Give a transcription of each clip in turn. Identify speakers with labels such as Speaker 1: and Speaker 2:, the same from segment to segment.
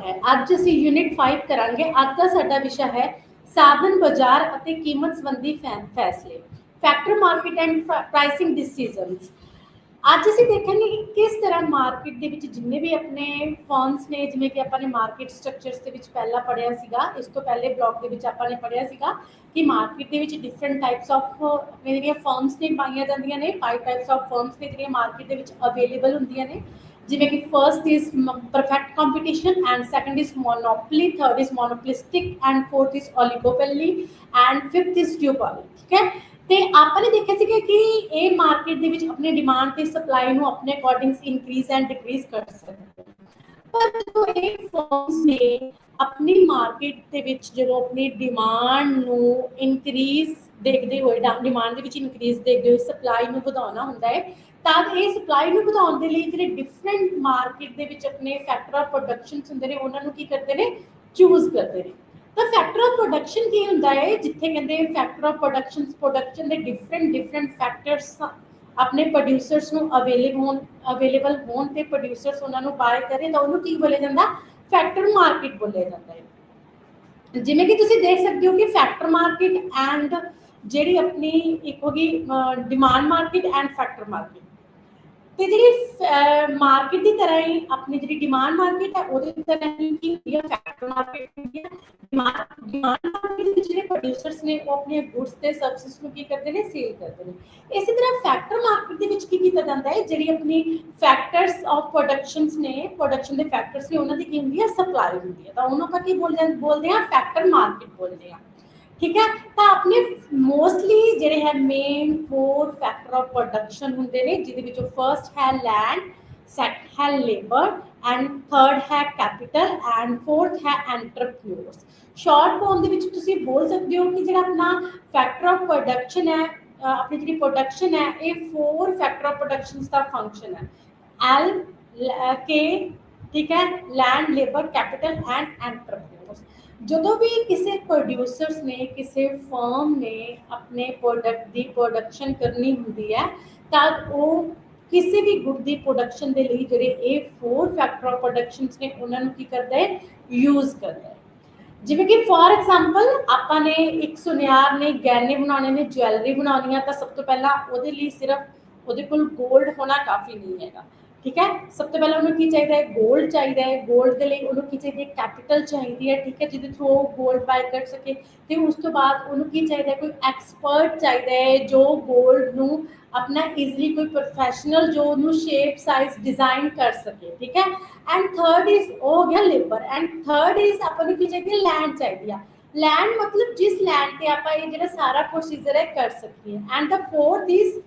Speaker 1: है। अज असीं यूनिट 5 करांगे। अज दा साडा विषय है साधन बाजार अते कीमत संबंधी फैसले, factor market and pricing decisions. अज असीं देखेंगे कि किस तरह मार्केट दे विच जिन्ने भी अपने फर्म्स ने, जिवें कि आपां ने मार्केट स्ट्रक्चर्स दे विच पहला पढ़िया सीगा, इस तो पहले ब्लॉक दे विच आपां ने पढ़िया सीगा कि मार्केट दे विच डिफरेंट टाइप्स ऑफ अपने जिहड़ियां फर्म्स ने पाईयां जांदियां ने। 5 टाइप्स ऑफ फर्म्स ने जिहड़ियां मार्केट दे विच अवेलेबल हुंदियां ने, जिवें कि first is perfect competition and second is monopoly, third is monopolistic and fourth is oligopoly and fifth is duopoly. ठीक है, तो आपने देखा सीगा कि ये मार्केट दे विच अपने डिमांड ते सप्लाई नूं अपने अकॉर्डिंग्स इंक्रीज एंड डिक्रीज कर सकते हैं। पर जो ये फर्म्स ने अपनी मार्केट दे विच जो अपनी डिमांड नूं इंक्रीज देखते हुए, डिमांड दे विच इंक्रीज देखते हुए सप्लाई नूं वधाउणा हुंदा है, तां ये सप्लाई नूं वधाउण दे लई जिहड़े डिफरेंट मार्केट दे विच अपने फैक्टर ऑफ प्रोडक्शनस हुंदे ने, उहनां नूं की करदे ने, चूज करदे ने। तो फैक्टर ऑफ प्रोडक्शन की हुंदा है, जिथे कहते फैक्टर ऑफ प्रोडक्शन के डिफरेंट फैक्टर्स अपने प्रोड्यूसर्स नूं अवेलेबल होण ते प्रोड्यूसर्स उन्हां नूं बाय करें तो उन्होंने की बोलिया जाता, फैक्टर मार्केट बोलिया जाता है। जिवें कि तुसीं देख सकते हो कि फैक्टर मार्केट एंड जिहड़ी अपनी एक होगी demand market and factor market, तो जी मार्केट की तरह ही अपनी जी डिमांड मार्केट है वो तरह ही की फैक्टर मार्केट होती है। डिमांड मार्केट जो प्रोड्यूसर्स ने वो अपने गुड्स के सर्विसेज को की करते हैं, सेल करते हैं। इसी तरह फैक्टर मार्केट के किया जाता है, जी अपनी फैक्टर्स ऑफ प्रोडक्शंस ने, प्रोडक्शन के फैक्टर्स ने उन्होंने की होंगी है, सप्लाई होंगी है, तो उन्होंने की बोलते हैं फैक्टर मार्केट बोलते हैं। ठीक है, तो अपने मोस्टली जिहड़े है मेन 4 फैक्टर ऑफ प्रोडक्शन हुंदे ने, जिहदे विचों फर्स्ट है लैंड, सैकंड है लेबर एंड थर्ड है कैपिटल एंड फोर्थ है एंटरप्रेन्योर्स। शॉर्ट फॉर्म दे विच तुसीं बोल सकते हो कि जिहड़ा अपना फैक्टर ऑफ प्रोडक्शन है, अपनी जिहड़ी प्रोडक्शन है, ये 4 फैक्टर ऑफ प्रोडक्शंस का फंक्शन है, एल के, ठीक है, land, labour, capital and entrepreneurs. जो भी किसी प्रोड्यूसर्स ने, किसी फर्म ने अपने प्रोडक्ट की प्रोडक्शन करनी होंदी है, तब वो किसी भी गुड की प्रोडक्शन के लिए जिहड़े ये 4 फैक्टर ऑफ प्रोडक्शंस ने उन्होंने की करता है, यूज करता है। जिवें कि फॉर एग्जाम्पल आपां ने एक सुनियार ने गहने बनाने ने, ज्वैलरी बनानी है, तो सब तो पहला उहदे लई सिर्फ उहदे कोल गोल्ड होना काफ़ी नहीं है। ठीक है, सब तो पहले उन्होंने की चाहिए, गोल्ड चाहिए, गोल्ड के लिए उन्होंने की चाहिए, कैपिटल चाहिए है। ठीक है, जिहदे थ्रू गोल्ड बाय कर सके। तो उस तो बाद उन्होंने की चाहिए, कोई एक्सपर्ट चाहिए जो गोल्ड नूं अपना ईजिली कोई प्रोफैशनल जो उन्होंने शेप साइज डिजाइन कर सके। ठीक है, एंड थर्ड इज हो गया लेबर एंड थर्ड इज अपन की चाहिए लैंड चाहिए। लैंड मतलब जिस लैंड पे आप ये जो सारा प्रोसीजर है कर सकते हैं। And the fourth is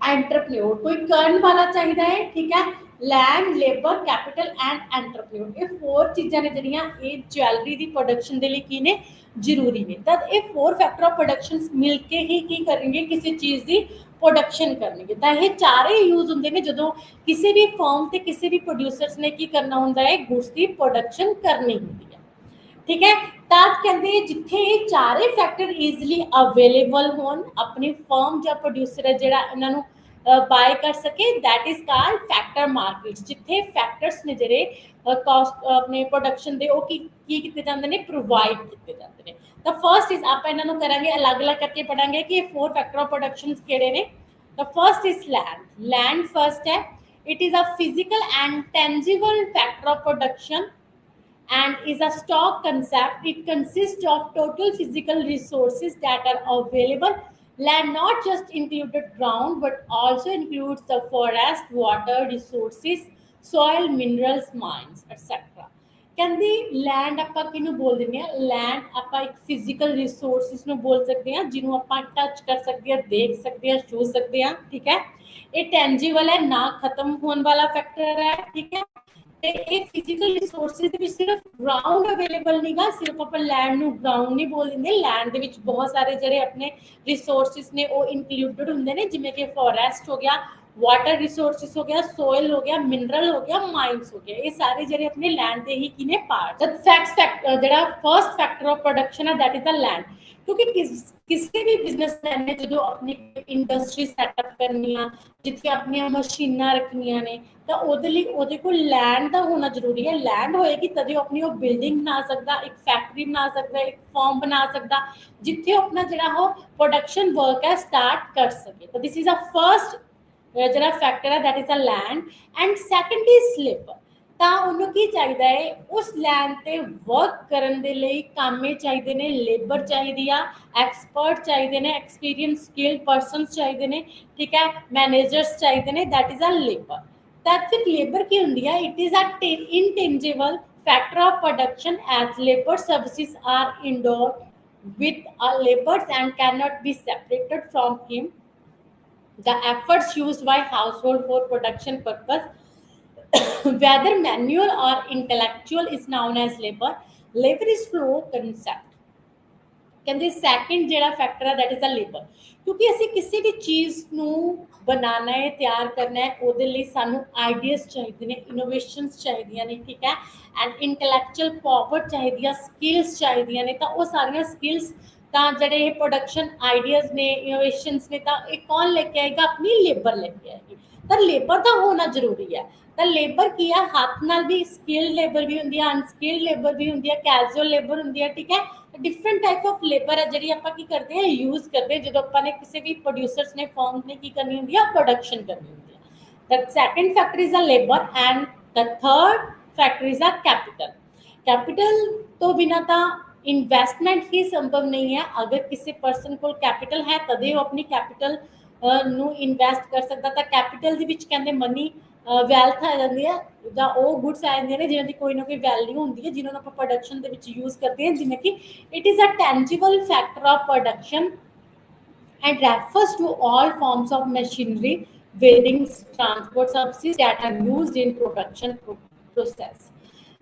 Speaker 1: entrepreneur, कोई करन वाला चाहिए है। ठीक है, land, labour, capital and entrepreneur, ये 4 चीज़ां ने जिहड़ियां ये ज्वैलरी की प्रोडक्शन के लिए की ने जरूरी ने। तो ये 4 फैक्टर ऑफ प्रोडक्शन मिलके ही की करेंगे किसी चीज़ की प्रोडक्शन करने। तो ये चारे यूज होंगे ने जो किसी भी फर्म से किसी भी प्रोड्यूसर्स ने की करना होंदा है, गुड्स की प्रोडक्शन करनी होंदी है। ठीक है, तब कहते जिथे ये चारे फैक्टर ईजिली अवेलेबल होन, अपनी फर्म या प्रोड्यूसर है जिहड़ा इन्हां नूं बाय कर सके, that is called factor market, जिथे फैक्टर्स ने जिहड़े कॉस्ट अपने प्रोडक्शन दे की कीते जांदे ने, प्रोवाइड कीते जांदे ने। तो फर्स्ट इज आप इन्हां नूं करांगे अलग अलग करके पढ़ांगे कि 4 फैक्टर ऑफ प्रोडक्शंस किहड़े ने। The first is land. Land first है, it is a physical and tangible factor of production and is a stock concept. It consists of total physical resources that are available. Land not just included ground but also includes the forest, water resources, soil, minerals, mines, etc. कहते land आपां किहनूं बोल दिंदे आ, land आपां एक physical resources नूं बोल सकते हैं, जिन्हों आपां टच कर सकते हैं, देख सकते हैं, छू सकते हैं। ठीक है, ये टेंजिबल है, ना खत्म होने वाला फैक्टर है। ठीक है, फिजिकल रिसोर्सिस सिर्फ ग्राउंड अवेलेबल नहीं गा, सिर्फ अपन लैंड नूं ग्राउंड नहीं बोल दिंदे, लैंड दे विच बहुत सारे जिहड़े अपने रिसोर्सिस ने वो इनकलूडिड हुंदे ने, जिवें कि फॉरेस्ट हो गया, वाटर रिसोर्सिस हो गया, सोयल हो गया, मिनरल हो गया, माइंस हो गया, ये सारे ਜਿਹੜੇ ਆਪਣੇ ਲੈਂਡ ਦੇ ਹੀ ਕਿਨੇ ਪਾਰਟ। ਫੈਕਟ ਜਿਹੜਾ ਫਰਸਟ ਫੈਕਟਰ ਆਫ ਪ੍ਰੋਡਕਸ਼ਨ ਹੈ दैट इज द लैंड। क्योंकि ਕਿਸੇ ਵੀ ਬਿਜ਼ਨਸਮੈਨ ਨੇ ਜਦੋਂ ਆਪਣੀ ਇੰਡਸਟਰੀ ਸੈਟਅਪ ਕਰਨੀ ਆ, ਜਿੱਥੇ ਆਪਣੀਆਂ ਮਸ਼ੀਨਾਂ ਰੱਖਣੀਆਂ ਨੇ, ਤਾਂ ਉਹਦੇ ਲਈ ਉਹਦੇ ਕੋਲ ਲੈਂਡ ਦਾ ਹੋਣਾ ਜ਼ਰੂਰੀ ਹੈ। ਲੈਂਡ ਹੋਏਗੀ ਤਦੇ ਆਪਣੀ ਉਹ ਬਿਲਡਿੰਗ ਬਣਾ ਸਕਦਾ, ਇੱਕ ਫੈਕਟਰੀ ਬਣਾ ਸਕਦਾ, ਇੱਕ ਫਾਰਮ ਬਣਾ ਸਕਦਾ, ਜਿੱਥੇ ਆਪਣਾ ਜਿਹੜਾ ਉਹ ਪ੍ਰੋਡਕਸ਼ਨ ਵਰਕ ਹੈ ਸਟਾਰਟ ਕਰ ਸਕੇ। ਤਾਂ ਦਿਸ ਇਜ਼ ਅ ਫਰਸਟ ਜਿਹੜਾ ਫੈਕਟਰ ਹੈ that is a land. And second is labour. ਤਾਂ ਉਹਨੂੰ ਕੀ ਚਾਹੀਦਾ ਹੈ, ਉਸ ਲੈਂਡ ਤੇ ਵਰਕ ਕਰਨ ਦੇ ਲਈ ਕਾਮੇ ਚਾਹੀਦੇ ਨੇ, ਲੇਬਰ ਚਾਹੀਦੀ ਆ, ਐਕਸਪਰਟ ਚਾਹੀਦੇ ਨੇ, ਐਕਸਪੀਰੀਅੰਸ ਸਕਿਲਡ ਪਰਸਨਸ ਚਾਹੀਦੇ ਨੇ, ਠੀਕ ਹੈ, ਮੈਨੇਜਰਸ ਚਾਹੀਦੇ ਨੇ, दैट इज अ लेबर। ਤਾਂ ਫਿਰ ਲੇਬਰ ਕੀ ਹੁੰਦੀ ਹੈ, it is a intangible factor of production as labor services are indoor with a labors and cannot be separated from him. The efforts used by household for production purpose, whether manual or intellectual, is known as labor. Labor is flow concept। ਕਹਿੰਦੇ second ਜਿਹੜਾ factor ਹੈ that is a labour. ਕਿਉਂਕਿ ਅਸੀਂ ਕਿਸੇ ਵੀ ਚੀਜ਼ ਨੂੰ ਬਣਾਉਣਾ ਹੈ, ਤਿਆਰ ਕਰਨਾ ਹੈ, ਉਹਦੇ ਲਈ ਸਾਨੂੰ ਆਈਡੀਆਜ਼ ਚਾਹੀਦੇ ਨੇ, ਇਨੋਵੇਸ਼ਨਸ ਚਾਹੀਦੀਆਂ ਨੇ, ਠੀਕ ਹੈ, ਐਂਡ ਇੰਟੈਲੈਕਚੁਅਲ ਪਾਵਰ ਚਾਹੀਦੀ ਆ, ਸਕਿੱਲਸ ਚਾਹੀਦੀਆਂ ਨੇ। ਤਾਂ ਉਹ ਸਾਰੀਆਂ ਸਕਿੱਲਸ ਤਾਂ ਜਿਹੜੇ ਇਹ ਪ੍ਰੋਡਕਸ਼ਨ ਆਈਡੀਆਜ਼ ਨੇ, ਇਨੋਵੇਸ਼ਨਸ ਨੇ, ਤਾਂ ਇਹ ਕੌਣ ਲੈ ਕੇ ਆਏਗਾ, ਆਪਣੀ ਲੇਬਰ ਲੈ ਕੇ ਆਏਗੀ। ਤਾਂ ਲੇਬਰ ਦਾ ਹੋਣਾ ਜ਼ਰੂਰੀ ਹੈ। ਤਾਂ ਲੇਬਰ ਕੀ ਆ, ਹੱਥ ਨਾਲ ਵੀ ਸਕਿੱਲਡ ਲੇਬਰ ਵੀ ਹੁੰਦੀ ਹੈ, ਅਨਸਕਿੱਲਡ ਲੇਬਰ ਵੀ ਹੁੰਦੀ ਹੈ, ਕੈਜੂਅਲ ਲੇਬਰ ਹੁੰਦੀ ਹੈ, ਠੀਕ ਹੈ। डिफरेंट टाइप ऑफ लेबर है जी आप करते हैं, यूज करते हैं जो अपने किसी भी प्रोड्यूसर्स ने फॉर्म ने की करनी होंगी है, प्रोडक्शन करनी होंगी है। The second factor is a labour and the third factor is a capital. Capital तो बिना तो इन्वेस्टमेंट ही संभव नहीं है। अगर किसी पर्सन को कैपिटल है तदे वो अपनी कैपिटल ਨੂੰ ਇਨਵੈਸਟ ਕਰ ਸਕਦਾ। ਤਾਂ ਕੈਪੀਟਲ ਦੇ ਵਿੱਚ ਕਹਿੰਦੇ ਮਨੀ ਵੈਲਥ ਆ ਜਾਂਦੀ ਹੈ, ਜਾਂ ਉਹ ਗੁੱਡਸ ਆ ਜਾਂਦੇ ਨੇ ਜਿਨ੍ਹਾਂ ਦੀ ਕੋਈ ਨਾ ਕੋਈ ਵੈਲਿਊ ਹੁੰਦੀ ਹੈ, ਜਿਨ੍ਹਾਂ ਨੂੰ ਆਪਾਂ ਪ੍ਰੋਡਕਸ਼ਨ ਦੇ ਵਿੱਚ ਯੂਜ਼ ਕਰਦੇ ਹਾਂ, ਜਿਵੇਂ ਕਿ it is a tangible factor of production and refers to all forms of machinery, buildings, transport substances that are used in production process।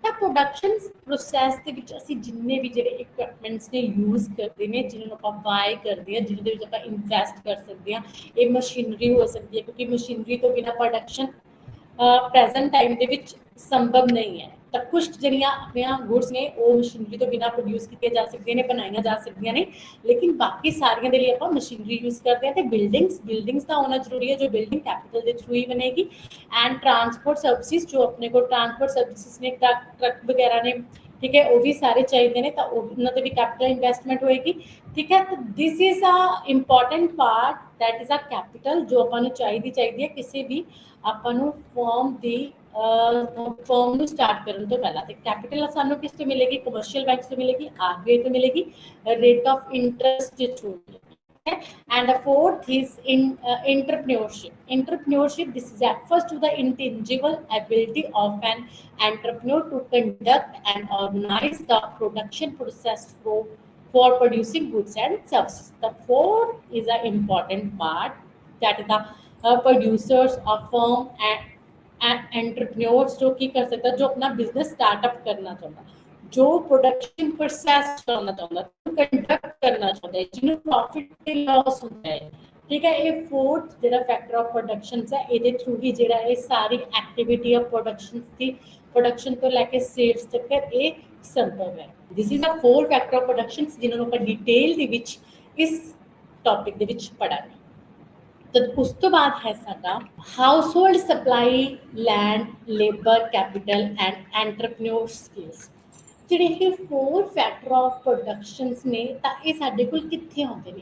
Speaker 1: ਤਾਂ ਪ੍ਰੋਡਕਸ਼ਨ ਪ੍ਰੋਸੈਸ ਦੇ ਵਿੱਚ ਅਸੀਂ ਜਿੰਨੇ ਵੀ ਜਿਹੜੇ ਇਕਵਿਪਮੈਂਟਸ ਨੇ ਯੂਜ਼ ਕਰਦੇ ਨੇ, ਜਿਹਨਾਂ ਨੂੰ ਆਪਾਂ ਬਾਏ ਕਰਦੇ ਹਾਂ, ਜਿਹਨਾਂ ਦੇ ਵਿੱਚ ਆਪਾਂ ਇਨਵੈਸਟ ਕਰ ਸਕਦੇ ਹਾਂ, ਇਹ ਮਸ਼ੀਨਰੀ ਹੋ ਸਕਦੀ ਹੈ, ਕਿਉਂਕਿ ਮਸ਼ੀਨਰੀ ਤੋਂ ਬਿਨਾਂ ਪ੍ਰੋਡਕਸ਼ਨ ਪ੍ਰੈਜ਼ੈਂਟ ਟਾਈਮ ਦੇ ਵਿੱਚ ਸੰਭਵ ਨਹੀਂ ਹੈ। ਤਾਂ ਕੁਝ ਜਿਹੜੀਆਂ ਆਪਣੀਆਂ ਗੁੱਡਸ ਨੇ ਉਹ ਮਸ਼ੀਨਰੀ ਤੋਂ ਬਿਨਾਂ ਪ੍ਰੋਡਿਊਸ ਕੀਤੀਆਂ ਜਾ ਸਕਦੀਆਂ ਨੇ, ਬਣਾਈਆਂ ਜਾ ਸਕਦੀਆਂ ਨੇ, ਲੇਕਿਨ ਬਾਕੀ ਸਾਰੀਆਂ ਦੇ ਲਈ ਆਪਾਂ ਮਸ਼ੀਨਰੀ ਯੂਜ਼ ਕਰਦੇ ਹਾਂ। ਤੇ ਬਿਲਡਿੰਗਸ ਦਾ ਹੋਣਾ ਜ਼ਰੂਰੀ ਹੈ, ਜੋ ਬਿਲਡਿੰਗ ਕੈਪੀਟਲ ਦੇ ਥਰੂ ਹੀ ਬਣੇਗੀ। ਐਂਡ ਟਰਾਂਸਪੋਰਟ ਸਰਵਿਸਿਜ਼, ਜੋ ਆਪਣੇ ਕੋਲ ਟਰਾਂਸਪੋਰਟ ਸਰਵਿਸਿਜ਼ ਨੇ, ਟਰੱਕ ਵਗੈਰਾ ਨੇ, ਠੀਕ ਹੈ, ਉਹ ਵੀ ਸਾਰੇ ਚਾਹੀਦੇ ਨੇ, ਤਾਂ ਉਹਨਾਂ ਤੇ ਵੀ ਕੈਪੀਟਲ ਇਨਵੈਸਟਮੈਂਟ ਹੋਏਗੀ, ਠੀਕ ਹੈ। ਤਾਂ this is a important part that is a capital, जो ਆਪਾਂ ਨੂੰ ਚਾਹੀਦੀ ਹੈ ਕਿਸੇ ਵੀ ਆਪਾਂ ਨੂੰ ਫਰਮ ਦੀ ਫਰਮ ਨੂੰ ਸਟਾਰਟ ਕਰਨ ਤੋਂ ਪਹਿਲਾਂ। ਤੇ ਕੈਪੀਟਲ ਸਾਨੂੰ ਕਿਸ ਤੋਂ ਮਿਲੇਗੀ, ਕਮਰਸ਼ੀਅਲ ਬੈਂਕਸ ਤੋਂ ਮਿਲੇਗੀ, ਆਰਬੀਆਈ ਤੋਂ ਮਿਲੇਗੀ, ਰੇਟ ਆਫ ਇੰਟਰਸਟ ਦੇ through. And the fourth is in entrepreneurship. Entrepreneurship, this refers to the intangible ability of an entrepreneur to conduct and organize the production process for producing goods and services। The fourth is an important part, that is the producers of firm and entrepreneurs जो की कर सकता, जो अपना business startup करना चाहता, जो production process करना चाहता, कंडक्ट करना चाहता है, जिन्हें प्रॉफिट ਤੇ लॉस ਹੁੰਦਾ ਹੈ, ठीक है। ये फोर्थ ਜਿਹੜਾ फैक्टर ऑफ प्रोडक्शंस है, ਇਹਦੇ ਥਰੂ ਹੀ ਜਿਹੜਾ ਇਹ ਸਾਰੀ ਐਕਟੀਵਿਟੀ ਆਫ प्रोडक्शंस ਦੀ प्रोडक्शन ਤੋਂ ਲੈ ਕੇ ਸੇਲਸ ਤੱਕ ਇਹ ਸੰਭਵ ਹੈ। This is a four factor of productions ਜਿਨ੍ਹਾਂ ਨੂੰ ਆਪਾਂ ਡਿਟੇਲ ਦੇ ਵਿੱਚ ਇਸ ਟੌਪਿਕ ਦੇ ਵਿੱਚ ਪੜਾਂਗੇ। तो उस तो बाद है साडा household supply, land, labour, capital and entrepreneur skills. ਜਿਹੜੇ ਇਹ ਫੋਰ ਫੈਕਟਰ ਆਫ ਪ੍ਰੋਡਕਸ਼ਨਸ ਨੇ, ਤਾਂ ਇਹ ਸਾਡੇ ਕੋਲ ਕਿੱਥੇ ਆਉਂਦੇ ਨੇ,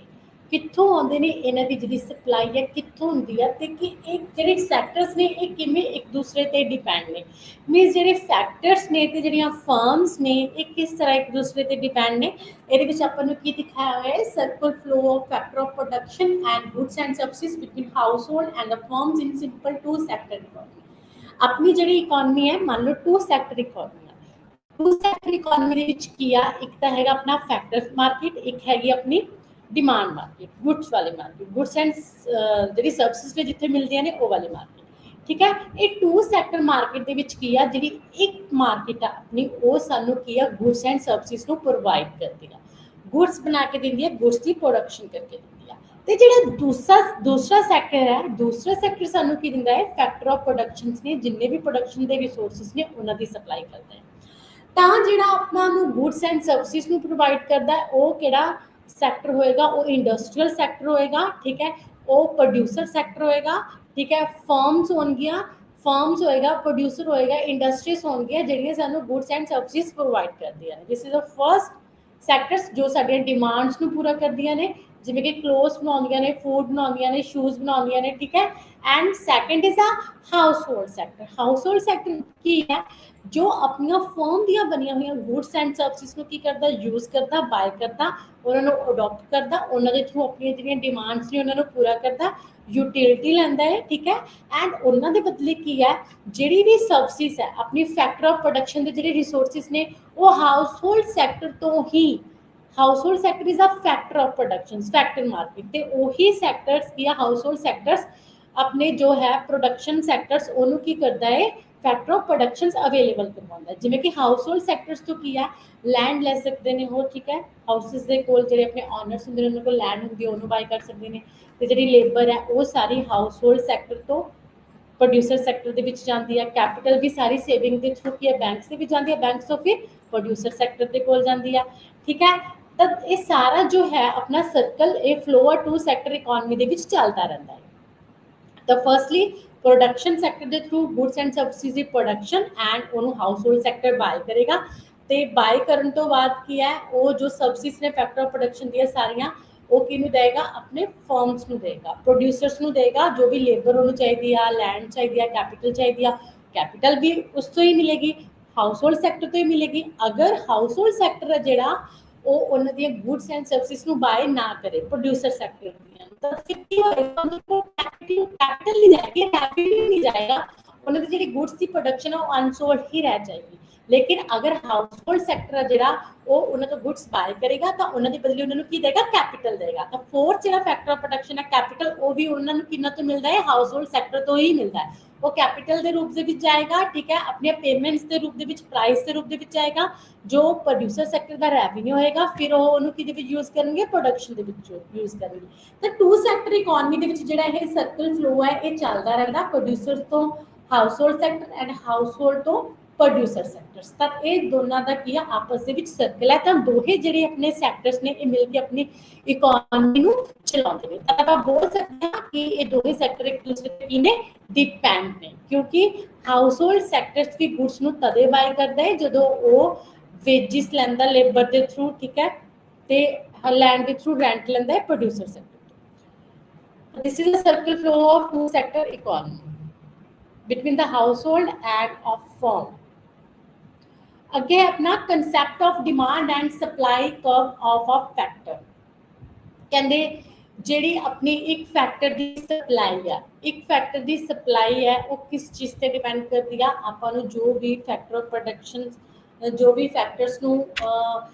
Speaker 1: ਕਿੱਥੋਂ ਆਉਂਦੇ ਨੇ, ਇਹਨਾਂ ਦੀ ਜਿਹੜੀ ਸਪਲਾਈ ਹੈ ਕਿੱਥੋਂ ਹੁੰਦੀ ਹੈ, ਤੇ ਕਿ ਇਹ ਜਿਹੜੇ ਸੈਕਟਰਸ ਨੇ ਇਹ ਕਿਵੇਂ ਇੱਕ ਦੂਸਰੇ ਤੇ ਡਿਪੈਂਡ ਨੇ। ਮੀਨਸ ਜਿਹੜੇ ਫੈਕਟਰਸ ਨੇ ਤੇ ਜਿਹੜੀਆਂ ਫਰਮਸ ਨੇ ਇਹ ਕਿਸ ਤਰ੍ਹਾਂ ਇੱਕ ਦੂਸਰੇ ਤੇ ਡਿਪੈਂਡ ਨੇ। ਇਹਦੇ ਵਿੱਚ ਆਪਾਂ ਨੂੰ ਕੀ ਦਿਖਾਇਆ ਹੋਇਆ ਹੈ, circle flow of factor of production and goods and services between household and the firms in simple two sector economy. ਆਪਣੀ ਜਿਹੜੀ ਇਕੋਨਮੀ ਹੈ, ਮੰਨ ਲਓ two sector economy. Two sector economy ਦੇ ਵਿੱਚ ਕੀ ਆ, ਇੱਕ ਤਾਂ ਹੈਗਾ ਆਪਣਾ ਫੈਕਟਰ ਮਾਰਕੀਟ, ਇੱਕ ਹੈਗੀ ਆਪਣੀ ਡਿਮਾਂਡ ਮਾਰਕੀਟ, ਗੁੱਡਸ ਵਾਲੀ ਮਾਰਕੀਟ, ਗੁੱਡਸ ਐਂਡ ਜਿਹੜੀ ਸਰਵਿਸਿਜ਼ ਨੇ ਜਿੱਥੇ ਮਿਲਦੀਆਂ ਨੇ ਉਹ ਵਾਲੀ ਮਾਰਕੀਟ, ਠੀਕ ਹੈ। ਇਹ ਟੂ ਸੈਕਟਰ ਮਾਰਕੀਟ ਦੇ ਵਿੱਚ ਕੀ ਆ, ਜਿਹੜੀ ਇੱਕ ਮਾਰਕੀਟ ਆ ਆਪਣੀ, ਉਹ ਸਾਨੂੰ ਕੀ ਆ, ਗੁੱਡਸ ਐਂਡ ਸਰਵਿਸਿਜ਼ ਨੂੰ ਪ੍ਰੋਵਾਈਡ ਕਰਦੀ ਆ, ਗੁੱਡਸ ਬਣਾ ਕੇ ਦਿੰਦੀ ਹੈ, ਗੁੱਡਸ ਦੀ ਪ੍ਰੋਡਕਸ਼ਨ ਕਰਕੇ ਦਿੰਦੀ ਆ। ਤੇ ਜਿਹੜਾ ਦੂਸਰਾ ਸੈਕਟਰ ਹੈ, ਦੂਸਰਾ ਸੈਕਟਰ ਸਾਨੂੰ ਕੀ ਦਿੰਦਾ ਹੈ, ਫੈਕਟਰ ਆਫ ਪ੍ਰੋਡਕਸ਼ਨਸ ਨੇ, ਜਿੰਨੇ ਵੀ ਪ੍ਰੋਡਕਸ਼ਨ ਦੇ ਰਿਸੋਰਸਿਸ ਨੇ ਉਹਨਾਂ ਦੀ ਸਪਲਾਈ ਕਰਦਾ ਹੈ। ਤਾਂ ਜਿਹੜਾ ਆਪਣਾ ਨੂੰ ਗੁੱਡਸ ਐਂਡ ਸਰਵਿਸਿਜ਼ ਨੂੰ ਪ੍ਰੋਵਾਈਡ ਕਰਦਾ ਹੈ, ਉਹ ਕਿਹੜਾ ਸੈਕਟਰ ਹੋਏਗਾ, ਉਹ ਇੰਡਸਟਰੀਅਲ ਸੈਕਟਰ ਹੋਏਗਾ, ਠੀਕ ਹੈ, ਉਹ ਪ੍ਰੋਡਿਊਸਰ ਸੈਕਟਰ ਹੋਏਗਾ, ਠੀਕ ਹੈ, ਫਰਮਸ ਹੋਏਗਾ, ਪ੍ਰੋਡਿਊਸਰ ਹੋਏਗਾ, ਇੰਡਸਟਰੀਜ਼ ਹੋਣਗੀਆਂ ਜਿਹੜੀਆਂ ਸਾਨੂੰ ਗੁੱਡਸ ਐਂਡ ਸਰਵਿਸਿਜ਼ ਪ੍ਰੋਵਾਈਡ ਕਰਦੀਆਂ ਨੇ। This is a first sectors ਜੋ ਸਾਡੀਆਂ ਡਿਮਾਂਡਸ ਨੂੰ ਪੂਰਾ ਕਰਦੀਆਂ ਨੇ, ਜਿਵੇਂ ਕਿ ਕਲੋਥਸ ਬਣਾਉਂਦੀਆਂ ਨੇ, ਫੂਡ ਬਣਾਉਂਦੀਆਂ ਨੇ, ਸ਼ੂਜ਼ ਬਣਾਉਂਦੀਆਂ ਨੇ, ਠੀਕ ਹੈ। And second is a household sector. Household sector ਕੀ ਹੈ, ਜੋ ਆਪਣੀਆਂ ਫਰਮ ਦੀਆਂ ਬਣੀਆਂ ਹੋਈਆਂ ਗੁੱਡਸ ਐਂਡ ਸਰਵਿਸਿਜ਼ ਨੂੰ ਕੀ ਕਰਦਾ, ਯੂਜ਼ ਕਰਦਾ, ਬਾਏ ਕਰਦਾ, ਉਹਨਾਂ ਨੂੰ ਅਡੋਪਟ ਕਰਦਾ, ਉਹਨਾਂ ਦੇ ਥਰੂ ਆਪਣੀਆਂ ਜਿਹੜੀਆਂ ਡਿਮਾਂਡਸ ਨੇ ਉਹਨਾਂ ਨੂੰ ਪੂਰਾ ਕਰਦਾ, ਯੂਟਿਲਿਟੀ ਲੈਂਦਾ ਹੈ, ਠੀਕ ਹੈ। ਐਂਡ ਉਹਨਾਂ ਦੇ ਬਦਲੇ ਕੀ ਹੈ, ਜਿਹੜੀ ਵੀ ਸਰਵਿਸਿਜ਼ ਹੈ, ਆਪਣੀ ਫੈਕਟਰ ਆਫ ਪ੍ਰੋਡਕਸ਼ਨ ਦੇ ਜਿਹੜੇ ਰਿਸੋਰਸਿਸ ਨੇ ਉਹ ਹਾਊਸ ਹੋਲਡ ਸੈਕਟਰ ਤੋਂ ਹੀ, household sector is a factor of production, factor market, ਤੇ ਉਹੀ ਸੈਕਟਰਸ ਕੀ ਆ, ਹਾਊਸ ਹੋਲਡ ਸੈਕਟਰਸ ਆਪਣੇ ਜੋ ਹੈ ਪ੍ਰੋਡਕਸ਼ਨ ਸੈਕਟਰਸ ਉਹਨੂੰ ਕੀ ਕਰਦਾ ਹੈ, ਫੈਕਟਰ ਆਫ ਪ੍ਰੋਡਕਸ਼ਨਸ ਅਵੇਲੇਬਲ ਕਰਵਾਉਂਦਾ। ਜਿਵੇਂ ਕਿ ਹਾਊਸ ਹੋਲਡ ਸੈਕਟਰਸ ਤੋਂ ਕੀ ਹੈ, ਲੈਂਡ ਲੈ ਸਕਦੇ ਨੇ ਉਹ, ਠੀਕ ਹੈ, ਹਾਊਸਿਸ ਦੇ ਕੋਲ ਜਿਹੜੇ ਆਪਣੇ ਓਨਰਸ ਹੁੰਦੇ ਨੇ ਉਹਨਾਂ ਕੋਲ ਲੈਂਡ ਹੁੰਦੀ ਹੈ, ਉਹਨੂੰ ਬਾਈ ਕਰ ਸਕਦੇ ਨੇ। ਤੇ ਜਿਹੜੀ ਲੇਬਰ ਹੈ ਉਹ ਸਾਰੀ ਹਾਊਸ ਹੋਲਡ ਸੈਕਟਰ ਤੋਂ ਪ੍ਰੋਡਿਊਸਰ ਸੈਕਟਰ ਦੇ ਵਿੱਚ ਜਾਂਦੀ ਹੈ। ਕੈਪੀਟਲ ਵੀ ਸਾਰੀ ਸੇਵਿੰਗ ਦੇ ਥਰੂ ਕੀ ਹੈ, ਬੈਂਕਸ ਦੇ ਵਿੱਚ ਜਾਂਦੀ ਹੈ, ਬੈਂਕਸ ਤੋਂ ਫਿਰ ਪ੍ਰੋਡਿਊਸਰ ਸੈਕਟਰ ਦੇ ਕੋਲ ਜਾਂਦੀ ਹੈ, ਠੀਕ ਹੈ। ਤਾਂ ਇਹ ਸਾਰਾ ਜੋ ਹੈ ਆਪਣਾ ਸਰਕਲ, ਇਹ ਫਲੋ ਟੂ ਸੈਕਟਰ ਇਕੋਨਮੀ ਦੇ ਵਿੱਚ ਚੱਲਦਾ ਰਹਿੰਦਾ ਹੈ। ਤਾਂ ਫਰਸਟਲੀ ਪ੍ਰੋਡਕਸ਼ਨ ਸੈਕਟਰ ਦੇ through goods and services the production, and ਉਹਨੂੰ ਹਾਊਸ ਹੋਲਡ ਸੈਕਟਰ ਬਾਏ ਕਰੇਗਾ, ਤੇ ਬਾਏ ਕਰਨ ਤੋਂ ਬਾਅਦ ਕੀ ਹੈ, ਉਹ ਜੋ ਸਰਵਿਸਿਜ਼ ਨੇ ਫੈਕਟਰ ਆਫ ਪ੍ਰੋਡਕਸ਼ਨ ਦੀਆਂ ਸਾਰੀਆਂ, ਉਹ ਕਿਹਨੂੰ ਦੇਗਾ, ਆਪਣੇ ਫਰਮਸ ਨੂੰ ਦੇਗਾ, ਪ੍ਰੋਡਿਊਸਰਸ ਨੂੰ ਦੇਗਾ, ਜੋ ਵੀ ਲੇਬਰ ਉਹਨੂੰ ਚਾਹੀਦੀ ਆ, ਲੈਂਡ ਚਾਹੀਦੀ ਆ, ਕੈਪੀਟਲ ਚਾਹੀਦੀ ਆ, ਕੈਪੀਟਲ ਵੀ ਉਸ ਤੋਂ ਹੀ ਮਿਲੇਗੀ, ਹਾਊਸ ਹੋਲਡ ਸੈਕਟਰ ਤੋਂ ਹੀ ਮਿਲੇਗੀ। ਅਗਰ ਹਾਊਸ ਹੋਲਡ ਸੈਕਟਰ ਹੈ ਜਿਹੜਾ ਉਹ ਉਹਨਾਂ ਦੀਆਂ ਗੁੱਡਸ ਐਂਡ ਸਰਵਿਸਿਜ਼ ਨੂੰ ਬਾਏ ਨਾ ਕਰੇ, ਪ੍ਰੋਡਿਊਸਰ ਸੈਕਟਰ ਦੀਆਂ, ਤਾਂ ਫਿਰ ਕੀ ਹੋਏਗਾ, ਉਹਨਾਂ ਕੋਲ ਕੈਪੀਟਲ ਨਹੀਂ ਜਾਏਗੀ, ਕੈਪੀਟਲ ਨਹੀਂ ਜਾਏਗਾ, ਉਹਨਾਂ ਦੀ ਜਿਹੜੀ ਗੁੱਡਸ ਦੀ ਪ੍ਰੋਡਕਸ਼ਨ ਹੈ ਉਹ ਅਨਸੋਲਡ ਹੀ ਰਹਿ ਜਾਏਗੀ। ਲੇਕਿਨ ਅਗਰ ਹਾਊਸ ਹੋਲਡ ਸੈਕਟਰ ਹੈ ਜਿਹੜਾ ਉਹ ਉਹਨਾਂ ਤੋਂ ਗੁੱਡਸ ਬਾਏ ਕਰੇਗਾ, ਤਾਂ ਉਹਨਾਂ ਦੇ ਬਦਲੇ ਉਹਨਾਂ ਨੂੰ ਕੀ ਦੇਗਾ, ਕੈਪੀਟਲ ਦੇਗਾ। ਤਾਂ ਫੋਰਥ ਜਿਹੜਾ ਫੈਕਟਰ ਆਫ ਪ੍ਰੋਡਕਸ਼ਨ ਹੈ ਕੈਪੀਟਲ, ਉਹ ਵੀ ਉਹਨਾਂ ਨੂੰ ਕਿੰਨਾ ਤੋਂ ਮਿਲਦਾ ਹੈ, ਹਾਊਸ ਹੋਲਡ ਸੈਕਟਰ ਤੋਂ ਹੀ ਮਿਲਦਾ ਹੈ। ਉਹ ਕੈਪੀਟਲ ਦੇ ਰੂਪ ਦੇ ਵਿੱਚ ਜਾਏਗਾ, ਠੀਕ ਹੈ, ਆਪਣੀਆਂ ਪੇਮੈਂਟਸ ਦੇ ਰੂਪ ਦੇ ਵਿੱਚ, ਪ੍ਰਾਈਸ ਦੇ ਰੂਪ ਦੇ ਵਿੱਚ ਜਾਏਗਾ, ਜੋ ਪ੍ਰੋਡਿਊਸਰ ਸੈਕਟਰ ਦਾ ਰੈਵਨਿਊ ਹੋਏਗਾ, ਫਿਰ ਉਹ ਉਹਨੂੰ ਕਿਹਦੇ ਵਿੱਚ ਯੂਜ਼ ਕਰਨਗੇ, ਪ੍ਰੋਡਕਸ਼ਨ ਦੇ ਵਿੱਚ ਯੂਜ਼ ਕਰਨਗੇ। ਤਾਂ ਟੂ ਸੈਕਟਰ ਇਕੋਨਮੀ ਦੇ ਵਿੱਚ ਜਿਹੜਾ ਇਹ ਸਰਕਲ ਫਲੋ ਹੈ ਇਹ ਚੱਲਦਾ ਰਹਿੰਦਾ, ਪ੍ਰੋਡਿਊਸਰ ਤੋਂ house hold sector and house hold ਤੋਂ ਪ੍ਰੋਡਿਊਸਰ ਸੈਕਟਰਸ। ਤਾਂ ਇਹ ਦੋਨਾਂ ਦਾ ਕੀ ਆ, ਆਪਸ ਦੇ ਵਿੱਚ ਸਰਕਲ ਹੈ। ਤਾਂ ਦੋਹੇ ਜਿਹੜੇ ਆਪਣੇ ਸੈਕਟਰਸ ਨੇ ਇਹ ਮਿਲ ਕੇ ਆਪਣੀ ਇਕੋਨਮੀ ਨੂੰ ਚਲਾਉਂਦੇ ਨੇ। ਤਾਂ ਆਪਾਂ ਬੋਲ ਸਕਦੇ ਹਾਂ ਕਿ ਇਹ ਦੋਹੇ ਸੈਕਟਰ ਇੱਕ ਦੂਸਰੇ ਤੇ ਕੀ ਨੇ, ਡਿਪੈਂਡ ਨੇ, ਕਿਉਂਕਿ ਹਾਊਸ ਹੋਲਡ ਸੈਕਟਰਸ ਵੀ ਗੁੱਡਸ ਨੂੰ ਤਦੇ ਬਾਏ ਕਰਦਾ ਹੈ ਜਦੋਂ ਉਹ ਵੇਜਿਸ ਲੈਂਦਾ ਲੇਬਰ ਦੇ ਥਰੂ, ਠੀਕ ਹੈ, ਤੇ ਲੈਂਡ ਦੇ ਥਰੂ ਰੈਂਟ ਲੈਂਦਾ ਹੈ producer sector. This is a circle flow of two sector economy between the household and of firm. ਅੱਗੇ ਆਪਣਾ concept of demand and supply curve of a factor। ਕਹਿੰਦੇ ਜਿਹੜੀ ਆਪਣੀ ਇੱਕ ਫੈਕਟਰ ਦੀ ਸਪਲਾਈ ਆ, ਇੱਕ ਫੈਕਟਰ ਦੀ ਸਪਲਾਈ ਹੈ ਉਹ ਕਿਸ ਚੀਜ਼ ਤੇ ਡਿਪੈਂਡ ਕਰਦੀ ਆ, ਆਪਾਂ ਨੂੰ ਜੋ ਵੀ ਫੈਕਟਰ ਆਫ ਪ੍ਰੋਡਕਸ਼ਨ, ਜੋ ਵੀ ਫੈਕਟਰਸ ਨੂੰ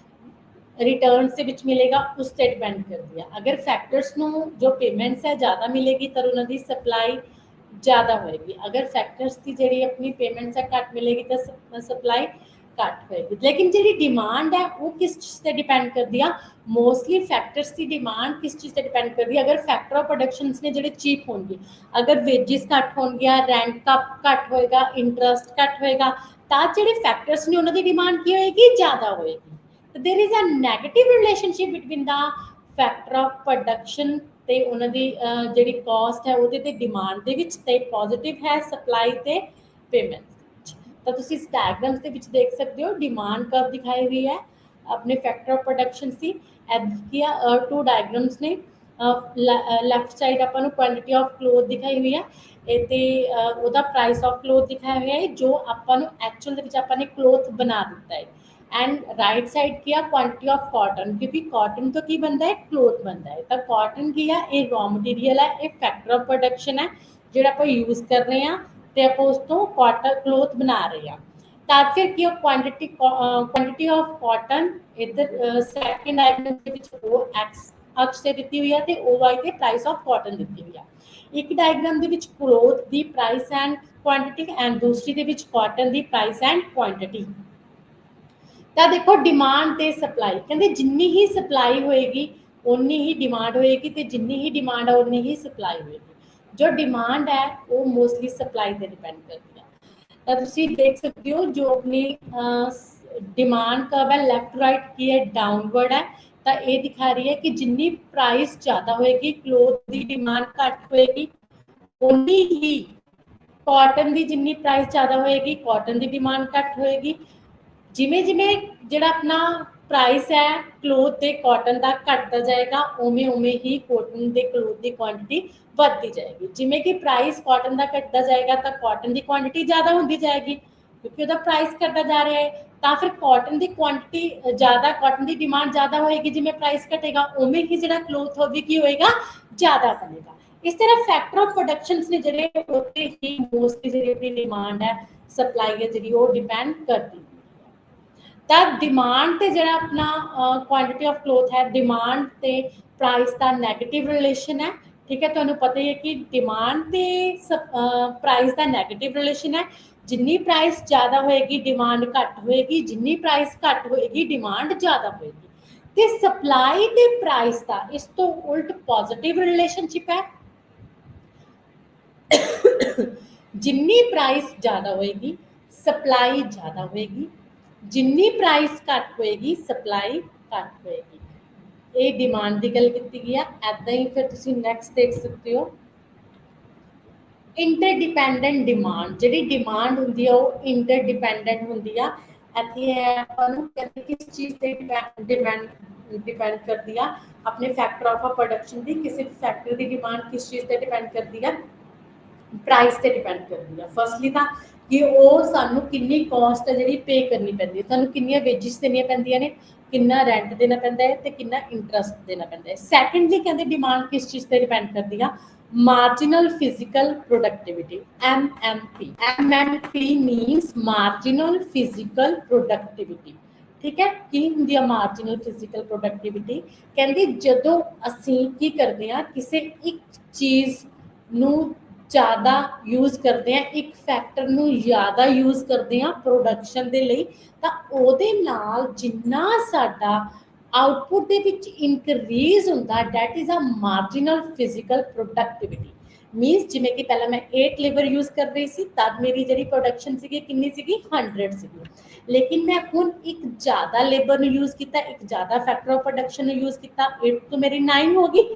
Speaker 1: ਰਿਟਰਨਸ ਦੇ ਵਿੱਚ ਮਿਲੇਗਾ ਉਸ ਤੇ ਡਿਪੈਂਡ ਕਰਦੀ ਆ। ਅਗਰ ਫੈਕਟਰਸ ਨੂੰ ਜੋ ਪੇਮੈਂਟਸ ਹੈ ਜ਼ਿਆਦਾ ਮਿਲੇਗੀ ਤਾਂ ਉਹਨਾਂ ਦੀ ਸਪਲਾਈ ਜ਼ਿਆਦਾ ਹੋਏਗੀ। ਅਗਰ ਫੈਕਟਰਸ ਦੀ ਜਿਹੜੀ ਆਪਣੀ ਪੇਮੈਂਟਸ ਹੈ ਘੱਟ ਮਿਲੇਗੀ ਤਾਂ ਸਪਲਾਈ ਘੱਟ ਹੋਏਗੀ। ਲੇਕਿਨ ਜਿਹੜੀ ਡਿਮਾਂਡ ਹੈ ਉਹ ਕਿਸ ਚੀਜ਼ ਤੇ ਡਿਪੈਂਡ ਕਰਦੀ ਆ, ਮੋਸਟਲੀ ਫੈਕਟਰਸ ਦੀ ਡਿਮਾਂਡ ਕਿਸ ਚੀਜ਼ ਤੇ ਡਿਪੈਂਡ ਕਰਦੀ ਹੈ, ਅਗਰ ਫੈਕਟਰ ਆਫ ਪ੍ਰੋਡਕਸ਼ਨਸ ਨੇ ਜਿਹੜੇ ਚੀਪ ਹੋਣਗੇ, ਅਗਰ ਵੇਜਿਸ ਘੱਟ ਹੋਣਗੀਆਂ, ਰੈਂਟ ਘੱਟ ਹੋਏਗਾ, ਇੰਟਰਸਟ ਘੱਟ ਹੋਏਗਾ, ਤਾਂ ਜਿਹੜੇ ਫੈਕਟਰਸ ਨੇ ਉਹਨਾਂ ਦੀ ਡਿਮਾਂਡ ਕੀ ਹੋਏਗੀ, ਜ਼ਿਆਦਾ ਹੋਏਗੀ। there is a negative relationship between the factor of production ਤੇ ਉਹਨਾਂ ਦੀ ਜਿਹੜੀ ਕਾਸਟ ਹੈ ਉਹਦੇ ਤੇ ਡਿਮਾਂਡ ਦੇ ਵਿੱਚ, ਤੇ ਪੋਜ਼ਿਟਿਵ ਹੈ ਸਪਲਾਈ ਤੇ ਪੇਮੈਂਟ ਦੇ ਵਿੱਚ। ਤਾਂ ਤੁਸੀਂ ਇਸ ਡਾਇਗਰਾਮਸ ਦੇ ਵਿੱਚ ਦੇਖ ਸਕਦੇ ਹੋ ਡਿਮਾਂਡ ਕਰਵ ਦਿਖਾਈ ਹੋਈ ਹੈ ਆਪਣੇ ਫੈਕਟਰ ਆਫ ਪ੍ਰੋਡਕਸ਼ਨ ਸੀ। ਕੀ ਆ, ਟੂ ਡਾਇਗਰਾਮਸ ਨੇ, ਲੈਫਟ ਸਾਈਡ ਆਪਾਂ ਨੂੰ ਕੁਆਂਟੀਟੀ ਆਫ ਕਲੋਥ ਦਿਖਾਈ ਹੋਈ ਹੈ, ਇਹ ਤੇ ਉਹਦਾ ਪ੍ਰਾਈਸ ਆਫ ਕਲੋਥ ਦਿਖਾਇਆ ਹੋਇਆ ਹੈ ਜੋ ਆਪਾਂ ਨੂੰ ਐਕਚੁਅਲ ਦੇ ਵਿੱਚ ਆਪਾਂ ਨੇ ਕਲੋਥ ਬਣਾ ਦਿੱਤਾ ਹੈ। एंड राइट साइड किया क्वांटिटी ऑफ कॉटन, क्योंकि कॉटन तो की बनता है, क्लोथ बनता है। तो कॉटन की है ये रॉ मटीरियल है, ये फैक्टर ऑफ प्रोडक्शन है जो आप यूज कर रहे हैं, तो आप उस तो कॉटन क्लोथ बना रहे हैं। तो फिर की क्वांटिटी ऑफ कॉटन इधर सैकेंड डायग्राम ओ एक्स अक्ष से दी हुई है, तो ओ वाई के प्राइस ऑफ कॉटन दी हुई है। एक डायग्राम के क्लोथ की प्राइस एंड क्वांटिटी, एंड दूसरी के कॉटन की प्राइस एंड क्वांटिटी। ਤਾਂ ਦੇਖੋ ਡਿਮਾਂਡ ਤੇ ਸਪਲਾਈ, ਕਹਿੰਦੇ ਜਿੰਨੀ ਹੀ ਸਪਲਾਈ ਹੋਏਗੀ उन्नी ही डिमांड होएगी तो जिन्नी ही डिमांड है उन्नी ही सप्लाई होएगी। जो डिमांड है वो मोस्टली सप्लाई पर डिपेंड करती है। तो तुसी देख सकते हो जो अपनी डिमांड कर्व है लैफ्ट राइट की है डाउनवर्ड है, तो ये दिखा रही है कि जिन्नी प्राइस ज़्यादा होएगी क्लोथ की डिमांड घट होएगी, उन्नी ही कॉटन की जिन्नी प्राइस ज़्यादा होएगी कॉटन की डिमांड घट होएगी। जिमें जिमें जिहड़ा अपना प्राइस है क्लोथ के कॉटन का घटता जाएगा उमें उमें ही कॉटन के क्लोथ की क्वांटिटी बढ़ती जाएगी। जिमें कि प्राइस कॉटन का घटता जाएगा तो कॉटन की क्वांटिटी ज़्यादा होती जाएगी क्योंकि उसका प्राइस घटता जा रहा है, तो फिर कॉटन की क्वांटिटी ज़्यादा, कॉटन की डिमांड ज़्यादा होएगी, जिमें प्राइस घटेगा उमें ही जो क्लोथ होगी की होएगा ज़्यादा बनेगा। इस तरह फैक्टर ऑफ प्रोडक्शन ने जिहड़े उत्ते ही मोस्टली जिहड़ी अपनी डिमांड है सप्लाई है जिहड़ी वो डिपेंड करती है। तो डिमांड ते जिहड़ा अपना क्वांटिटी ऑफ क्लोथ है डिमांड ते प्राइस का नैगेटिव रिलेशन है। ठीक है, तुहानूं पता ही है कि डिमांड ते प्राइस का नैगेटिव रिलेशन है। जिन्नी प्राइस ज़्यादा होएगी डिमांड घट होएगी, जिन्नी प्राइस घट होएगी डिमांड ज़्यादा होएगी। ते सप्लाई ते प्राइस का इस तो उल्ट पॉजिटिव रिलेशनशिप है। जिन्नी प्राइस ज़्यादा होएगी सप्लाई ज़्यादा होएगी, जिन्नी प्राइस घट होएगी सप्लाई घट होएगी। ये डिमांड की गल की गई है। ऐदा ही फिर तुसी नैक्सट देख सकते हो इंटरडिपेंडेंट डिमांड। जिहड़ी डिमांड हुंदी है वो इंटरडिपेंडेंट हुंदी है। इत्थे है आपनूं कहते किस चीज़ ते डिपेंड करती है अपने फैक्टर ऑफ प्रोडक्शन की, किसी फैक्टर की डिमांड किस चीज़ ते डिपेंड करती है प्राइस ते डिपेंड करती है। फर्स्टली तो कि वो सानू कितनी कॉस्ट है जी पे करनी पैंदी है, सानू कितनी वेजिस देनियां पैंदियां ने, कितना रेंट देना पैंदा है ते कितना इंटरस्ट देना पैंदा है। सैकेंडली कहते डिमांड किस चीज़ ते डिपेंड करती है marginal physical productivity MMP। MMP मीनस marginal physical productivity. ठीक है, की हुंदी है मार्जिनल फिजिकल प्रोडक्टिविटी। कहते जदों असीं की करते हैं किसी एक चीज़ नूं ज़्यादा यूज़ करते हैं, एक फैक्टर नूं ज़्यादा यूज़ करते हैं प्रोडक्शन के लिए, तो उहदे नाल जिन्ना साडा आउटपुट दे विच इंक्रीज होंदा that is a marginal physical productivity. मीनस जिमें कि पहले मैं 8 लेबर यूज़ कर रही थी तब मेरी जी प्रोडक्शन सी कितनी सी 100 सी, लेकिन मैं हुण एक ज़्यादा लेबर यूज़ किया, एक ज़्यादा फैक्टर ऑफ प्रोडक्शन यूज़ किया, 8 तो मेरी 9 होगी।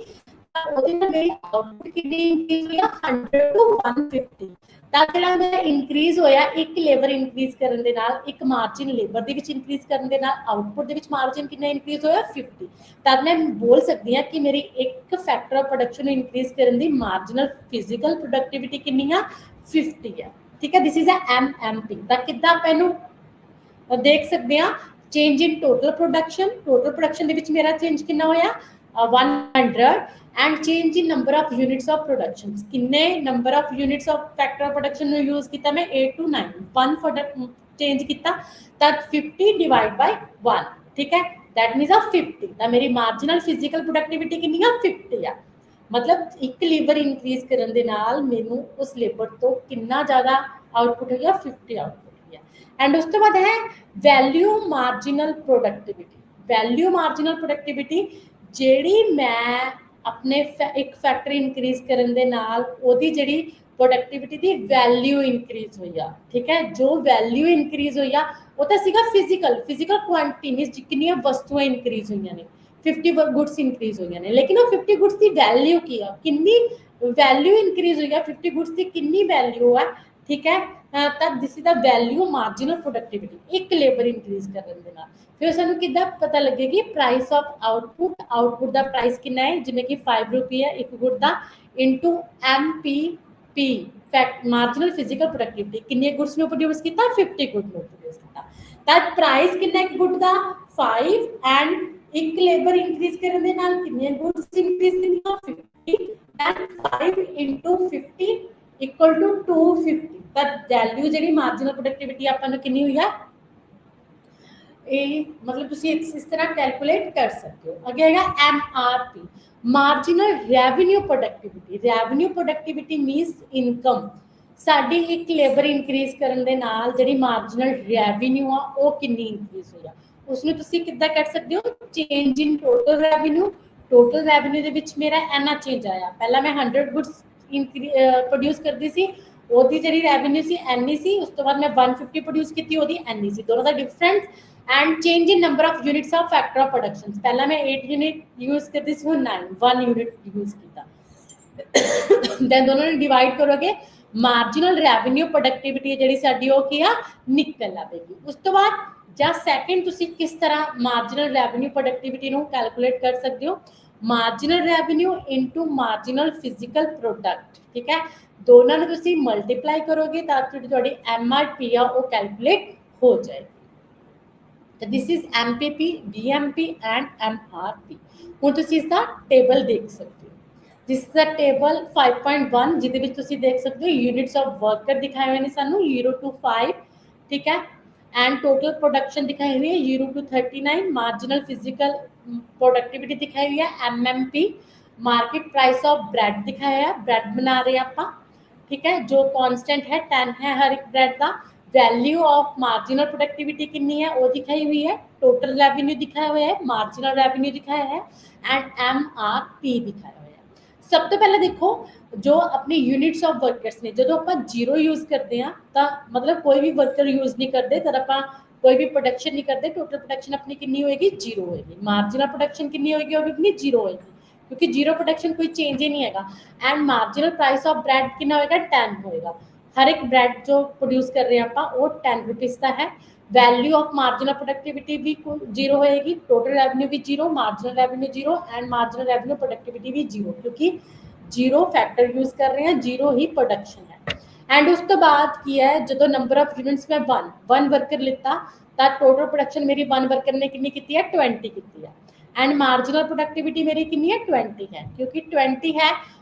Speaker 1: मेरी आउटपुट कितनी इंक्रीज हुई 100 टू 150। तब जिहड़ा मेरा इंक्रीज होया एक लेबर इंक्रीज करन दे नाल, एक मार्जिन लेबर दे विच इंक्रीज करन दे नाल आउटपुट दे विच मार्जिन कितना इंक्रीज होया 50। तब मैं बोल सकती हां कि मेरी एक फैक्टर ऑफ प्रोडक्शन इंक्रीज करन दी मार्जिनल फिजिकल प्रोडक्टिविटी कितनी है 50 है। ठीक है, दिस इज अ MMP। तां किद्दां आपां इहनूं देख सकते हैं चेंज इन टोटल प्रोडक्शन दे विच मेरा चेंज कितना होया 100 and change in number of units of production. किन्ने number of units of factor of production use किया मैं 8 to 9 1 प्रोडक्ट चेंज किया तब 50 डिवाइड बाय 1। ठीक है, दैट मीन्स 50। तो मेरी मार्जिनल फिजिकल प्रोडक्टिविटी कितनी है 50 है। मतलब एक लेबर इंक्रीज करने दे नाल मैनू उस लेबर तो कितना ज़्यादा आउटपुट हो गया 50 आउटपुट हो गया। एंड उस तो बाद है value marginal productivity. Value marginal productivity ਜਿਹੜੀ मैं अपने एक फैक्टर इंक्रीज करने दे नाल ओदी ਜਿਹੜੀ प्रोडक्टिविटी की वैल्यू इंक्रीज हुई आ। ठीक है, जो वैल्यू इंक्रीज हुई आ वो तो सीगा फिजिकल क्वांटिटी मीनस कितनी वस्तुएं इंक्रीज हुई ने 50 गुड्स इंक्रीज हुई ने, लेकिन वो 50 गुड्स की वैल्यू की आ, कितनी वैल्यू इंक्रीज हुई है 50 गुड्स की कितनी वैल्यू है। ठीक है, तब this is the value marginal productivity एक लेबर इंक्रीज करने दे नाल। फिर सानू किद्दां पता लगेगी प्राइस ऑफ आउटपुट का प्राइस कितना है जिमें कि 5 रुपये है एक गुड का into MPP fact marginal physical productivity किन्ने गुड्स ने प्रोड्यूस किया 50 गुड ने प्रोड्यूस किया। तब प्राइस कितना एक गुड का 5 एंड एक लेबर इंक्रीज करने दे नाल किन्ने गुड्स इंक्रीज किया 50 एंड 5 into 50 इक्वल टू 250। तब वैल्यू जी मार्जिनल प्रोडक्टिविटी अपन कितनी हुई है मतलब तुसी इस तरह कैलकुलेट कर सकते हो। अगे है MRP marginal revenue productivity. Revenue productivity minus income. साडी एक लेबर इंक्रीज करन दे नाल जिहड़ी मार्जिनल रेवेन्यू आ वो कितनी इंक्रीज होई आ उसनूं तुसी किद्दां कर सकते हो change in total revenue total revenue ਦੇ ਵਿੱਚ ਮੇਰਾ ਇੰਨਾ ਚੇਂਜ ਆਇਆ। ਪਹਿਲਾਂ ਮੈਂ 100 ਗੁੱਡਸ ਪ੍ਰੋਡਿਊਸ ਕਰਦੀ ਸੀ, ਉਹਦੀ ਜਿਹੜੀ ਰੈਵਨਿਊ ਸੀ ਇੰਨੀ ਸੀ, ਉਸ ਤੋਂ ਬਾਅਦ ਮੈਂ 150 ਪ੍ਰੋਡਿਊਸ ਕੀਤੀ, ਉਹਦੀ ਇੰਨੀ ਸੀ। ਦੋਨੋਂ ਦਾ difference and change in number of units of factor of production. ਪਹਿਲਾਂ ਮੈਂ 8 ਯੂਨਿਟ ਯੂਜ਼ ਕਰਦੀ ਸੀ, ਹੁਣ 9 1 ਯੂਨਿਟ ਯੂਜ਼ ਕੀਤਾ। ਦੈਨ ਦੋਨੋਂ ਨੂੰ ਡਿਵਾਈਡ ਕਰੋਗੇ, ਮਾਰਜਨਲ ਰੈਵਨਿਊ ਪ੍ਰੋਡਕਟਿਵਿਟੀ ਜਿਹੜੀ ਸਾਡੀ ਉਹ ਕੀ ਆ, ਨਿਕਲ ਆਵੇਗੀ। ਉਸ ਤੋਂ ਬਾਅਦ ਜਾਂ ਸੈਕਿੰਡ ਤੁਸੀਂ ਕਿਸ ਤਰ੍ਹਾਂ ਮਾਰਜਨਲ ਰੈਵਨਿਊ ਪ੍ਰੋਡਕਟਿਵਿਟੀ ਨੂੰ ਕੈਲਕੂਲੇਟ ਕਰ ਸਕਦੇ ਹੋ, marginal revenue into marginal physical product. ਠੀਕ ਹੈ, ਦੋਨਾਂ ਨੂੰ ਤੁਸੀਂ ਮਲਟੀਪਲਾਈ ਕਰੋਗੇ ਤਾਂ ਤੁਹਾਡੀ MRP ਆ ਉਹ ਕੈਲਕੂਲੇਟ ਹੋ ਜਾਏਗੀ। ਤਾਂ this is MPP, BMP and MRP। ਹੁਣ ਤੁਸੀਂ ਇਸ ਦਾ ਟੇਬਲ ਦੇਖ ਸਕਦੇ ਹੋ। ਦਿਸ ਇਜ਼ ਦਾ ਟੇਬਲ 5.1 ਜਿਹਦੇ ਵਿੱਚ ਤੁਸੀਂ ਦੇਖ ਸਕਦੇ ਹੋ ਯੂਨਿਟਸ ਆਫ ਵਰਕਰ ਦਿਖਾਏ ਹੋਏ ਨੇ ਸਾਨੂੰ 0 to 5। ਠੀਕ ਹੈ, एंड टोटल प्रोडक्शन दिखाई हुई है 0 to 39। मार्जिनल फिजिकल प्रोडक्टिविटी दिखाई हुई है MMP। Market price of bread दिखाया है, ब्रेड बना रहे हैं आप। ठीक है, जो कांस्टेंट है 10 है हर एक ब्रेड का। वैल्यू ऑफ मार्जिनल प्रोडक्टिविटी कितनी है वो दिखाई हुई है। टोटल रेवेन्यू दिखाया हुआ है, मार्जिनल रेवेन्यू दिखाया है एंड MRP दिखाया हुआ है। सब तो पहले देखो जो अपने यूनिट्स ऑफ वर्कर्स ने, जो आप जीरो यूज करते हैं तो मतलब कोई भी वर्कर यूज नहीं करते तो आप कोई भी प्रोडक्शन नहीं करते, टोटल प्रोडक्शन अपनी कितनी होएगी, जीरो होएगी। मार्जिनल प्रोडक्शन कितनी होएगी, वो भी अपनी जीरो होएगी क्योंकि जीरो प्रोडक्शन कोई चेंज ही नहीं है। And marginal price of bread कितना होएगा, 10 होएगा। हर एक ब्रेड जो प्रोड्यूस कर रहे हैं आप वो 10 रुपीज़ का है। वैल्यू ऑफ मार्जिनल प्रोडक्टिविटी भी जीरो होएगी, टोटल रेवेन्यू भी zero, marginal revenue zero and marginal revenue productivity भी जीरो क्योंकि जीरो फैक्टर यूज कर रहे हैं, जीरो ही प्रोडक्शन है। एंड उस तो बाद किया है जो नंबर ऑफ यूनिट्स में वन वर्कर लेता तो टोटल प्रोडक्शन मेरी वन वर्कर ने कितनी की है, 20 की है। एंड मार्जिनल प्रोडक्टिविटी मेरी कितनी है, 20 है क्योंकि 20 है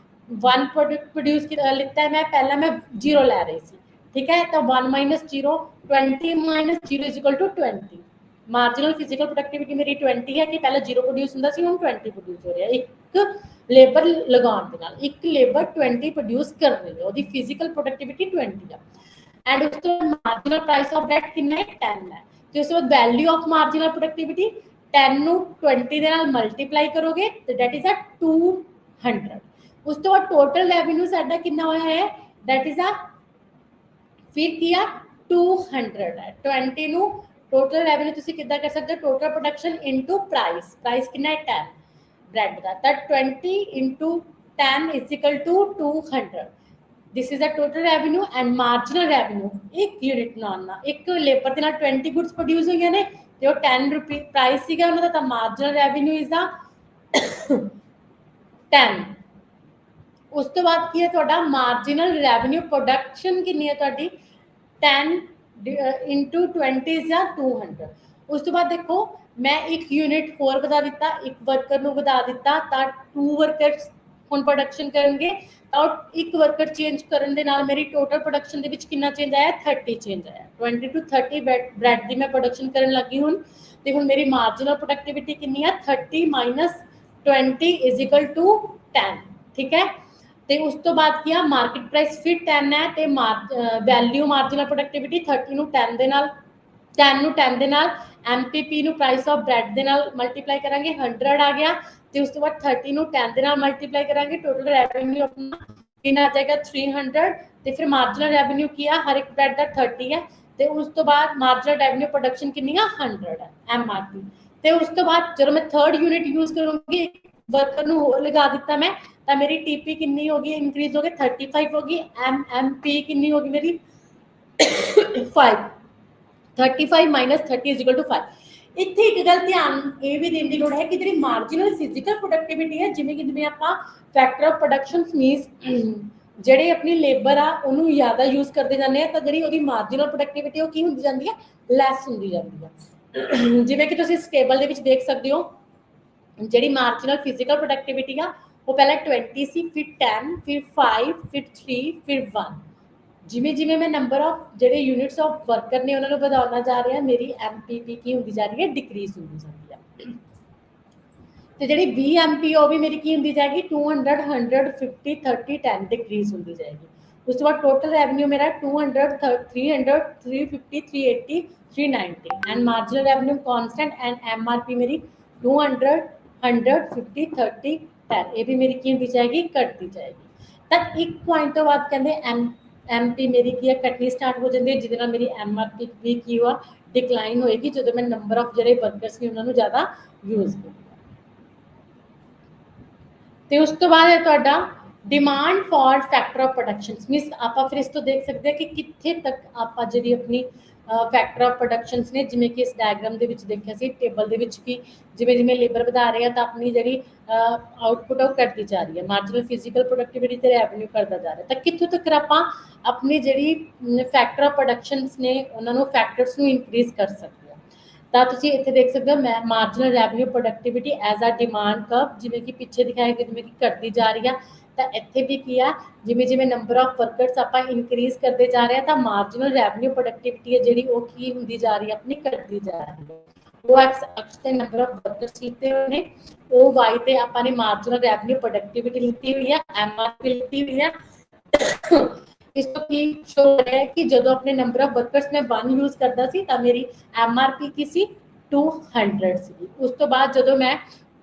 Speaker 1: वन प्रोडक्ट प्रोड्यूस लिखता है, मैं पहला मैं जीरो ला रही थी। ठीक है, तो 1 minus zero 20 minus zero is equal to 20। Marginal physical productivity मेरी 20 है कि पहले जीरो प्रोड्यूस होंदा सी, हुण 20 प्रोड्यूस हो रहा है। एक लेबर लगाने के नाल एक लेबर 20 प्रोड्यूस कर रही है, ਉਹਦੀ ਫਿਜ਼ੀਕਲ ਪ੍ਰੋਡਕਟਿਵਿਟੀ 20 ਹੈ। ਐਂਡ ਉਸ ਤੋਂ ਮਾਰਜਨਲ ਪ੍ਰਾਈਸ ਆਫ ਬ੍ਰੈਡ ਕਿੰਨਾ ਹੈ, 10 ਹੈ। ਤੇ ਉਸ ਤੋਂ ਬਾਅਦ ਵੈਲਿਊ ਆਫ ਮਾਰਜਨਲ ਪ੍ਰੋਡਕਟਿਵਿਟੀ 10 ਨੂੰ 20 ਦੇ ਨਾਲ ਮਲਟੀਪਲਾਈ ਕਰੋਗੇ ਤੇ ਦੈਟ ਇਜ਼ ਅ 200। ਉਸ ਤੋਂ ਬਾਅਦ ਟੋਟਲ ਰੈਵਨਿਊ ਸਾਡਾ ਕਿੰਨਾ ਹੋਇਆ ਹੈ, ਦੈਟ ਇਜ਼ ਅ ਫਿਰ ਕੀ ਆ 200 ਹੈ। 20 ਨੂੰ ਟੋਟਲ ਰੈਵਨਿਊ ਤੁਸੀਂ ਕਿੱਦਾਂ ਕਰ ਸਕਦੇ ਹੋ, total production into price. Price ਕਿੰਨਾ ਹੈ, 10 ब्रेड का, that 20 into 10 is equal to 200। this is the total revenue and marginal revenue एक यूनिट ਨਾਲ ਨਾ ਇੱਕ ਲੇਬਰ ਦੇ ਨਾਲ 20 ਗੁੱਡਸ ਪ੍ਰੋਡਿਊਸ ਹੋਈਆਂ ਨੇ ਤੇ ਉਹ 10 ਰੁਪਏ ਪ੍ਰਾਈਸ ਸੀਗਾ ਉਹਨਾਂ ਦਾ, ਤਾਂ ਮਾਰਜਨਲ ਰੈਵਨਿਊ ਇਜ਼ ਦਾ 10। ਉਸ ਤੋਂ ਬਾਅਦ ਕੀ ਹੈ ਤੁਹਾਡਾ ਮਾਰਜਨਲ ਰੈਵਨਿਊ ਪ੍ਰੋਡਕਸ਼ਨ ਕਿੰਨੀ ਹੈ ਤੁਹਾਡੀ, 10 into 20 is 200। ਉਸ ਤੋਂ ਬਾਅਦ ਦੇਖੋ मैं एक यूनिट होर वधा दिता, एक वर्कर ਨੂੰ ਵਧਾ ਦਿੱਤਾ ਤਾਂ 2 ਵਰਕਰਸ ਹੁਣ ਪ੍ਰੋਡਕਸ਼ਨ ਕਰਨਗੇ ਤਾਂ ਇੱਕ ਵਰਕਰ ਚੇਂਜ ਕਰਨ ਦੇ ਨਾਲ ਮੇਰੀ ਟੋਟਲ ਪ੍ਰੋਡਕਸ਼ਨ ਦੇ ਵਿੱਚ ਕਿੰਨਾ ਚੇਂਜ ਆਇਆ, 30 ਚੇਂਜ ਆਇਆ। 20 to 30 ਬ੍ਰੈਡ ਦੀ ਮੈਂ ਪ੍ਰੋਡਕਸ਼ਨ ਕਰਨ ਲੱਗੀ ਹੁਣ ਤੇ ਹੁਣ ਮੇਰੀ ਮਾਰਜਨਲ ਪ੍ਰੋਡਕਟਿਵਿਟੀ ਕਿੰਨੀ ਆ, 30 ਮਾਈਨਸ 20 ਇਜ਼ ਇਕੁਅਲ ਟੂ 10। ਠੀਕ ਹੈ, ਤੇ ਉਸ ਤੋਂ ਬਾਅਦ ਕੀ ਆ ਮਾਰਕੀਟ ਪ੍ਰਾਈਸ ਫਿਰ 10 ਹੈ ਤੇ ਵੈਲਿਊ ਮਾਰਜਨਲ ਪ੍ਰੋਡਕਟਿਵਿਟੀ 30 ਨੂੰ 10 ਦੇ ਨਾਲ 10 ਨੂੰ 10 ਦੇ ਨਾਲ MPP ਨੂੰ ਪ੍ਰਾਈਸ ਆਫ ਬ੍ਰੈਡ ਦੇ ਨਾਲ ਮਲਟੀਪਲਾਈ ਕਰਾਂਗੇ, 100 ਆ ਗਿਆ ਤੇ ਉਸ ਤੋਂ ਬਾਅਦ 30 ਨੂੰ 10 ਦੇ ਨਾਲ ਮਲਟੀਪਲਾਈ ਕਰਾਂਗੇ, ਟੋਟਲ ਰੈਵਨਿਊ ਆਪਣਾ ਕਿੰਨਾ ਆ ਜਾਏਗਾ 300। ਤੇ ਫਿਰ ਮਾਰਜਨਲ ਰੈਵਨਿਊ ਕੀ ਆ, ਹਰ ਇੱਕ ਬ੍ਰੈਡ ਦਾ 30 ਹੈ ਤੇ ਉਸ ਤੋਂ ਬਾਅਦ ਮਾਰਜਨਲ ਰੈਵਨਿਊ ਪ੍ਰੋਡਕਸ਼ਨ ਕਿੰਨੀ ਆ, 100 ਹੈ MRP। ਤੇ ਉਸ ਤੋਂ ਬਾਅਦ ਜਦੋਂ ਮੈਂ ਥਰਡ ਯੂਨਿਟ ਯੂਜ਼ ਕਰੂੰਗੀ, ਵਰਕਰ ਨੂੰ ਹੋਰ ਲਗਾ ਦਿੱਤਾ ਮੈਂ ਤਾਂ ਮੇਰੀ TP ਕਿੰਨੀ ਹੋ ਗਈ, ਇੰਕਰੀਜ਼ ਹੋ ਗਈ 35 ਹੋ ਗਈ। MMP ਕਿੰਨੀ ਹੋ ਗਈ ਮੇਰੀ 5। 35 ਮਾਈਨਸ 30 ਇਜ਼ ਇਕੁਅਲ ਟੂ 5। ਇੱਥੇ ਇੱਕ ਗੱਲ ਧਿਆਨ ਇਹ ਵੀ ਦੇਣ ਦੀ ਲੋੜ ਹੈ ਕਿ ਜਿਹੜੀ ਮਾਰਜਨਲ ਫਿਜ਼ੀਕਲ ਪ੍ਰੋਡਕਟਿਵਿਟੀ ਹੈ, ਜਿਵੇਂ ਆਪਾਂ ਫੈਕਟਰ ਆਫ ਪ੍ਰੋਡਕਸ਼ਨ ਮੀਨਸ ਜਿਹੜੇ ਆਪਣੀ ਲੇਬਰ ਆ ਉਹਨੂੰ ਜ਼ਿਆਦਾ ਯੂਜ਼ ਕਰਦੇ ਜਾਂਦੇ ਆ ਤਾਂ ਜਿਹੜੀ ਉਹਦੀ ਮਾਰਜਨਲ ਪ੍ਰੋਡਕਟਿਵਿਟੀ ਉਹ ਕੀ ਹੁੰਦੀ ਜਾਂਦੀ ਹੈ, ਲੈਸ ਹੁੰਦੀ ਜਾਂਦੀ ਹੈ। ਜਿਵੇਂ ਕਿ ਤੁਸੀਂ ਇਸ ਟੇਬਲ ਦੇ ਵਿੱਚ ਦੇਖ ਸਕਦੇ ਹੋ ਜਿਹੜੀ ਮਾਰਜਨਲ ਫਿਜ਼ੀਕਲ ਪ੍ਰੋਡਕਟਿਵਿਟੀ ਆ ਉਹ ਪਹਿਲਾਂ 20 ਸੀ, ਫਿਰ 10, ਫਿਰ 5, ਫਿਰ 3, ਫਿਰ 1। ਜਿਵੇਂ ਜਿਵੇਂ ਮੈਂ ਨੰਬਰ ਆਫ ਜਿਹੜੇ ਯੂਨਿਟਸ ਆਫ ਵਰਕਰ ਨੇ ਉਹਨਾਂ ਨੂੰ ਵਧਾਉਣਾ ਜਾ ਰਿਹਾ, ਮੇਰੀ MPP ਕੀ ਹੁੰਦੀ ਜਾ ਰਹੀ ਹੈ, ਡਿਕਰੀਜ਼ ਹੁੰਦੀ ਜਾਂਦੀ ਹੈ। ਤੇ ਜਿਹੜੀ BMP ਉਹ ਵੀ ਮੇਰੀ ਕੀ ਹੁੰਦੀ ਜਾਏਗੀ, 200 150 30 10 ਡਿਕਰੀਜ਼ ਹੁੰਦੀ ਜਾਏਗੀ। ਉਸ ਤੋਂ ਬਾਅਦ ਟੋਟਲ ਰੈਵਨਿਊ ਮੇਰਾ 200 300 350 380 390 and marginal revenue constant and MRP ਮੇਰੀ 200 100 50 30 10 ये भी मेरी की होती जाएगी, कटती जाएगी। तो एक पॉइंट तो बाद कहते एम पी मेरी की है कटनी स्टार्ट हो जाती है, जिसके नाल मेरी एम आर पी भी की हुआ डिक्लाइन होएगी जो मैं नंबर ऑफ जो वर्करस ने उन्होंने ज़्यादा यूज़ किया। ਤੇ ਉਸ ਤੋਂ ਬਾਅਦ ਹੈ ਤੁਹਾਡਾ demand for factor of productions means ਆਪਾਂ ਫਿਰ ਇਸ ਤੋਂ ਦੇਖ ਸਕਦੇ ਹਾਂ ਕਿ ਕਿੱਥੇ ਤੱਕ ਆਪਾਂ ਜਿਹੜੀ ਆਪਣੀ ਫੈਕਟਰ ਆਫ ਪ੍ਰੋਡਕਸ਼ਨਸ ਨੇ, ਜਿਵੇਂ ਕਿ ਇਸ ਡਾਇਗਰਾਮ ਦੇ ਵਿੱਚ ਦੇਖਿਆ ਸੀ ਟੇਬਲ ਦੇ ਵਿੱਚ ਕਿ ਜਿਵੇਂ ਜਿਵੇਂ ਲੇਬਰ ਵਧਾ ਰਹੇ ਆ ਤਾਂ ਆਪਣੀ ਜਿਹੜੀ ਆਊਟਪੁੱਟ ਉਹ ਘਟਦੀ ਜਾ ਰਹੀ ਹੈ, ਮਾਰਜਨਲ ਫਿਜ਼ੀਕਲ ਪ੍ਰੋਡਕਟਿਵਿਟੀ ਤੇ ਰੈਵਨਿਊ ਕਰਦਾ ਜਾ ਰਿਹਾ, ਤਾਂ ਕਿੱਥੋਂ ਤੱਕ ਆਪਾਂ ਆਪਣੀ ਜਿਹੜੀ ਫੈਕਟਰ ਆਫ ਪ੍ਰੋਡਕਸ਼ਨਸ ਨੇ ਉਹਨਾਂ ਨੂੰ ਫੈਕਟਰਸ ਨੂੰ ਇਨਕਰੀਜ਼ ਕਰ ਸਕਦੇ ਹਾਂ। ਤਾਂ ਤੁਸੀਂ ਇੱਥੇ ਦੇਖ ਸਕਦੇ ਹੋ ਮੈਂ marginal revenue productivity as a demand curve, ਜਿਵੇਂ ਕਿ ਪਿੱਛੇ ਦਿਖਾਇਆ ਗਿਆ ਜਿਵੇਂ ਕਿ ਘਟਦੀ ਜਾ ਰਹੀ ਆ, ਤਾਂ ਇੱਥੇ ਵੀ ਕੀ ਆ ਜਿਵੇਂ ਜਿਵੇਂ ਨੰਬਰ ਆਫ ਵਰਕਰਸ ਆਪਾਂ ਇਨਕਰੀਜ਼ ਕਰਦੇ ਜਾ ਰਹੇ ਆ ਤਾਂ ਮਾਰਜਨਲ ਰੈਵਨਿਊ ਪ੍ਰੋਡਕਟਿਵਿਟੀ ਹੈ ਜਿਹੜੀ ਉਹ ਕੀ ਹੁੰਦੀ ਜਾ ਰਹੀ ਹੈ, ਆਪਣੀ ਘਟਦੀ ਜਾ ਰਹੀ ਹੈ। ਉਹ ਐਕਸ ਅਕਸ ਤੇ ਨੰਬਰ ਆਫ ਵਰਕਰਸ ਲਿਖਤੇ ਹੋਏ ਨੇ, ਉਹ ਵਾਈ ਤੇ ਆਪਾਂ ਨੇ ਮਾਰਜਨਲ ਰੈਵਨਿਊ ਪ੍ਰੋਡਕਟਿਵਿਟੀ ਲਿਖਤੀ ਹੋਈ ਹੈ, ਐਮਆਰਪੀ ਲਿਖਤੀ ਹੋਈ ਹੈ। ਇਸ ਤੋਂ ਕੀ ਸ਼ੋ ਹੋ ਰਿਹਾ ਹੈ ਕਿ ਜਦੋਂ ਆਪਣੇ ਨੰਬਰ ਆਫ ਵਰਕਰਸ ਮੈਂ 1 ਯੂਜ਼ ਕਰਦਾ ਸੀ ਤਾਂ ਮੇਰੀ ਐਮਆਰਪੀ ਕੀ ਸੀ 200 ਸੀ। ਉਸ ਤੋਂ ਬਾਅਦ ਜਦੋਂ ਮੈਂ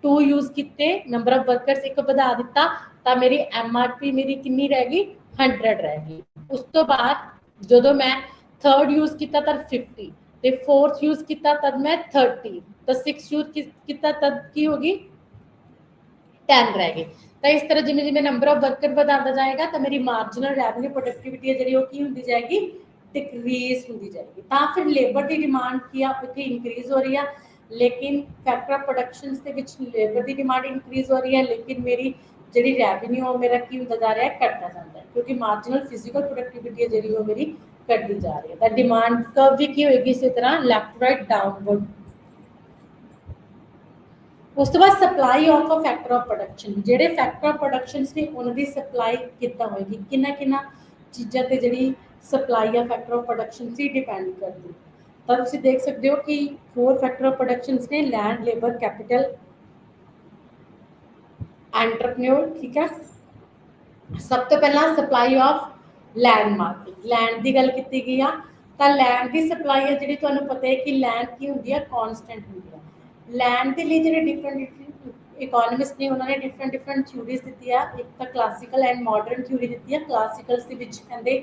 Speaker 1: 2 ਯੂਜ਼ ਕੀਤੇ ਨੰਬਰ ਆਫ ਵਰਕਰਸ ਇੱਕ ਵਧਾ ਦਿੱਤਾ ਤਾਂ ਮੇਰੀ ਐਮਆਰਪੀ ਮੇਰੀ ਕਿੰਨੀ ਰਹਿ ਗਈ 100 ਰਹਿ ਗਈ। ਉਸ ਤੋਂ ਬਾਅਦ ਜਦੋਂ ਮੈਂ 3rd ਯੂਜ਼ ਕੀਤਾ ਤਾਂ 50 ਤੇ 4th ਯੂਜ਼ ਕੀਤਾ ਤਦ ਮੈਂ 30 ਤਾਂ 6th ਯੂਜ਼ ਕੀਤਾ ਤਦ ਕੀ ਹੋ ਗਈ 10 ਰਹਿ ਗਈ। ਤਾਂ ਇਸ ਤਰ੍ਹਾਂ ਜਿਵੇਂ ਜਿਵੇਂ ਨੰਬਰ ਆਫ ਵਰਕਰ ਵਧਾਉਂਦਾ ਜਾਏਗਾ ਤਾਂ ਮੇਰੀ ਮਾਰਜਨਲ ਰੈਵਨਿਊ ਪ੍ਰੋਡਕਟਿਵਿਟੀ ਹੈ ਜਿਹੜੀ ਉਹ ਕੀ ਹੁੰਦੀ ਜਾਏਗੀ, डिक्रीज होती जाएगी। तो फिर लेबर की डिमांड की इतनी इंक्रीज हो रही है, लेकिन फैक्टर ऑफ प्रोडक्शन के विच लेबर की डिमांड इंक्रीज हो रही है, लेकिन मेरी जी रैवन्यू मेरा की होता जा रहा है घटता जाता है, क्योंकि मार्जिनल फिजिकल प्रोडक्टिविटी है जी मेरी घटती जा रही है। तो डिमांड कर्व भी की होगी इसी तरह लैफ्ट राइट डाउनवर्ड। उस तो बाद supply of a factor of production, जेडे फैक्टर ऑफ प्रोडक्शन ने उन्होंने सप्लाई कितना होएगी, किन्ना चीज़ों ते जी सप्लाई या फैक्टर ऑफ प्रोडक्शन से डिपेंड करती। तब तुम देख सकते हो कि 4 फैक्टर ऑफ प्रोडक्शन ने लैंड लेबर कैपिटल एंटरप्रेन्योर। ठीक है, सब तो पहला supply of land market, land की गल की गई आ तो लैंड की सप्लाई है जी तुहानू पता है कि लैंड की होंगी है कॉन्सटेंट होंगी है। लैंड के लिए जो डिफरेंट इकोनॉमिस्ट ने उन्होंने डिफरेंट थ्योरीज दी है, एक तो क्लासिकल एंड मॉडर्न थ्योरी दी है। क्लासिकल कहते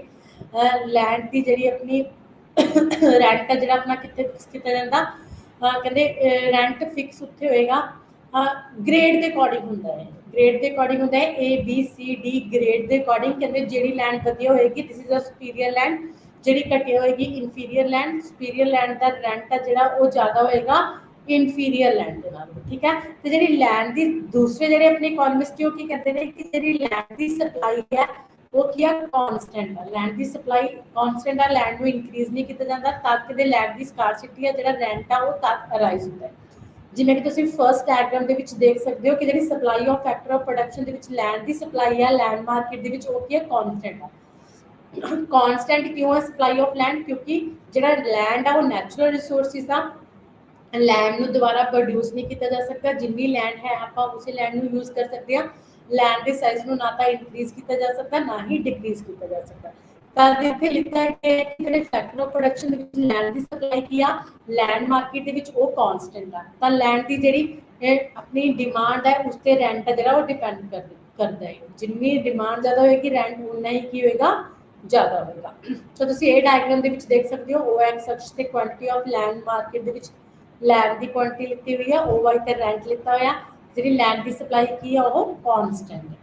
Speaker 1: लैंड की जी अपनी रेंट है जो अपना कितने फिक्स किया जाता, कहते रेंट फिक्स उत्थे होएगा ग्रेड के अकॉर्डिंग होंदा है, ग्रेड के अकॉर्डिंग होंदा है A B C D grade के अकॉर्डिंग। कहते जी लैंड वधिया होएगी this is a superior land, जी घटिया होएगी इनफीरियर लैंड। सुपीरियर लैंड का रेंट है जोड़ा वो ज़्यादा होएगा इनफीरियर लैंड के नाल। ठीक है, तो जी लैंड की दूसरे जो अपने इकोनॉमिस्ट की कहते हैं कि जी लैंड की सप्लाई है वो क्या कॉन्सटेंट है, लैंड की सप्लाई कॉन्सटेंट है, लैंड को इंक्रीज नहीं किया जाता, तब कि लैंड की स्कार्सिटी है जो रेंट है वो तब अराइज होता है। जिवें कि तुसीं फर्स्ट डायग्राम दे विच देख सकते हो कि जी supply of factor of production दे विच लैंड की सप्लाई है लैंड मार्केट दे विच वो की है कॉन्सटेंट है। कॉन्सटेंट क्यों है सप्लाई ऑफ लैंड, क्योंकि जो लैंड है वो नैचुरल रिसोर्सिस आ, लैंड में दोबारा प्रोड्यूस नहीं किया जा सकता, जिन्नी लैंड है आप उस लैंड में यूज कर सकते हैं। लैंड के साइज में ना तो इंक्रीज किया जा सकता ना ही डिक्रीज किया जा सकता। तो इत्थे लिखा है कि जो फैक्टर ऑफ प्रोडक्शन लैंड की सप्लाई की आ लैंड मार्केट के वो कॉन्सटेंट है, तो लैंड की जी अपनी डिमांड है उस पर रेंट है जो डिपेंड करता है, जिन्नी डिमांड ज़्यादा होगी रेंट उन्ना ही की होएगा ज़्यादा होगा। तो तुम ये डायग्राम के देख सकते हो ओ एक्स अक्ष से क्वांटिटी ऑफ लैंड मार्केट के लैंड की क्वांटिटी लिखी हुई है, ओ वाई ते रेंट लिखा हुआ, जी लैंड की सप्लाई की है वो कॉन्सटेंट है।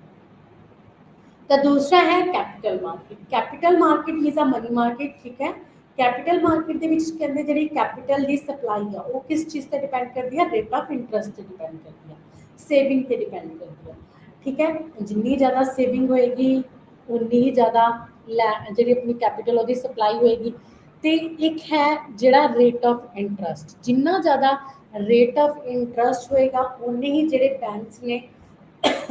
Speaker 1: तो दूसरा है capital market. Capital market means a money market. ठीक है, कैपिटल मार्केट कहते जी कैपिटल की सप्लाई है वो किस चीज़ पर डिपेंड करती है, रेट ऑफ इंटरस्ट पर डिपेंड करती है, सेविंग पर डिपेंड करती है। ठीक है, जिन्नी ज़्यादा सेविंग होएगी उन्नी ही ज़्यादा जी अपनी कैपिटल वो सप्लाई होएगी। तो एक है जोड़ा रेट ऑफ इंटरस्ट, जिन्ना ज़्यादा रेट ऑफ इंटरस्ट होएगा उन्ने ही जोड़े बैंक्स ने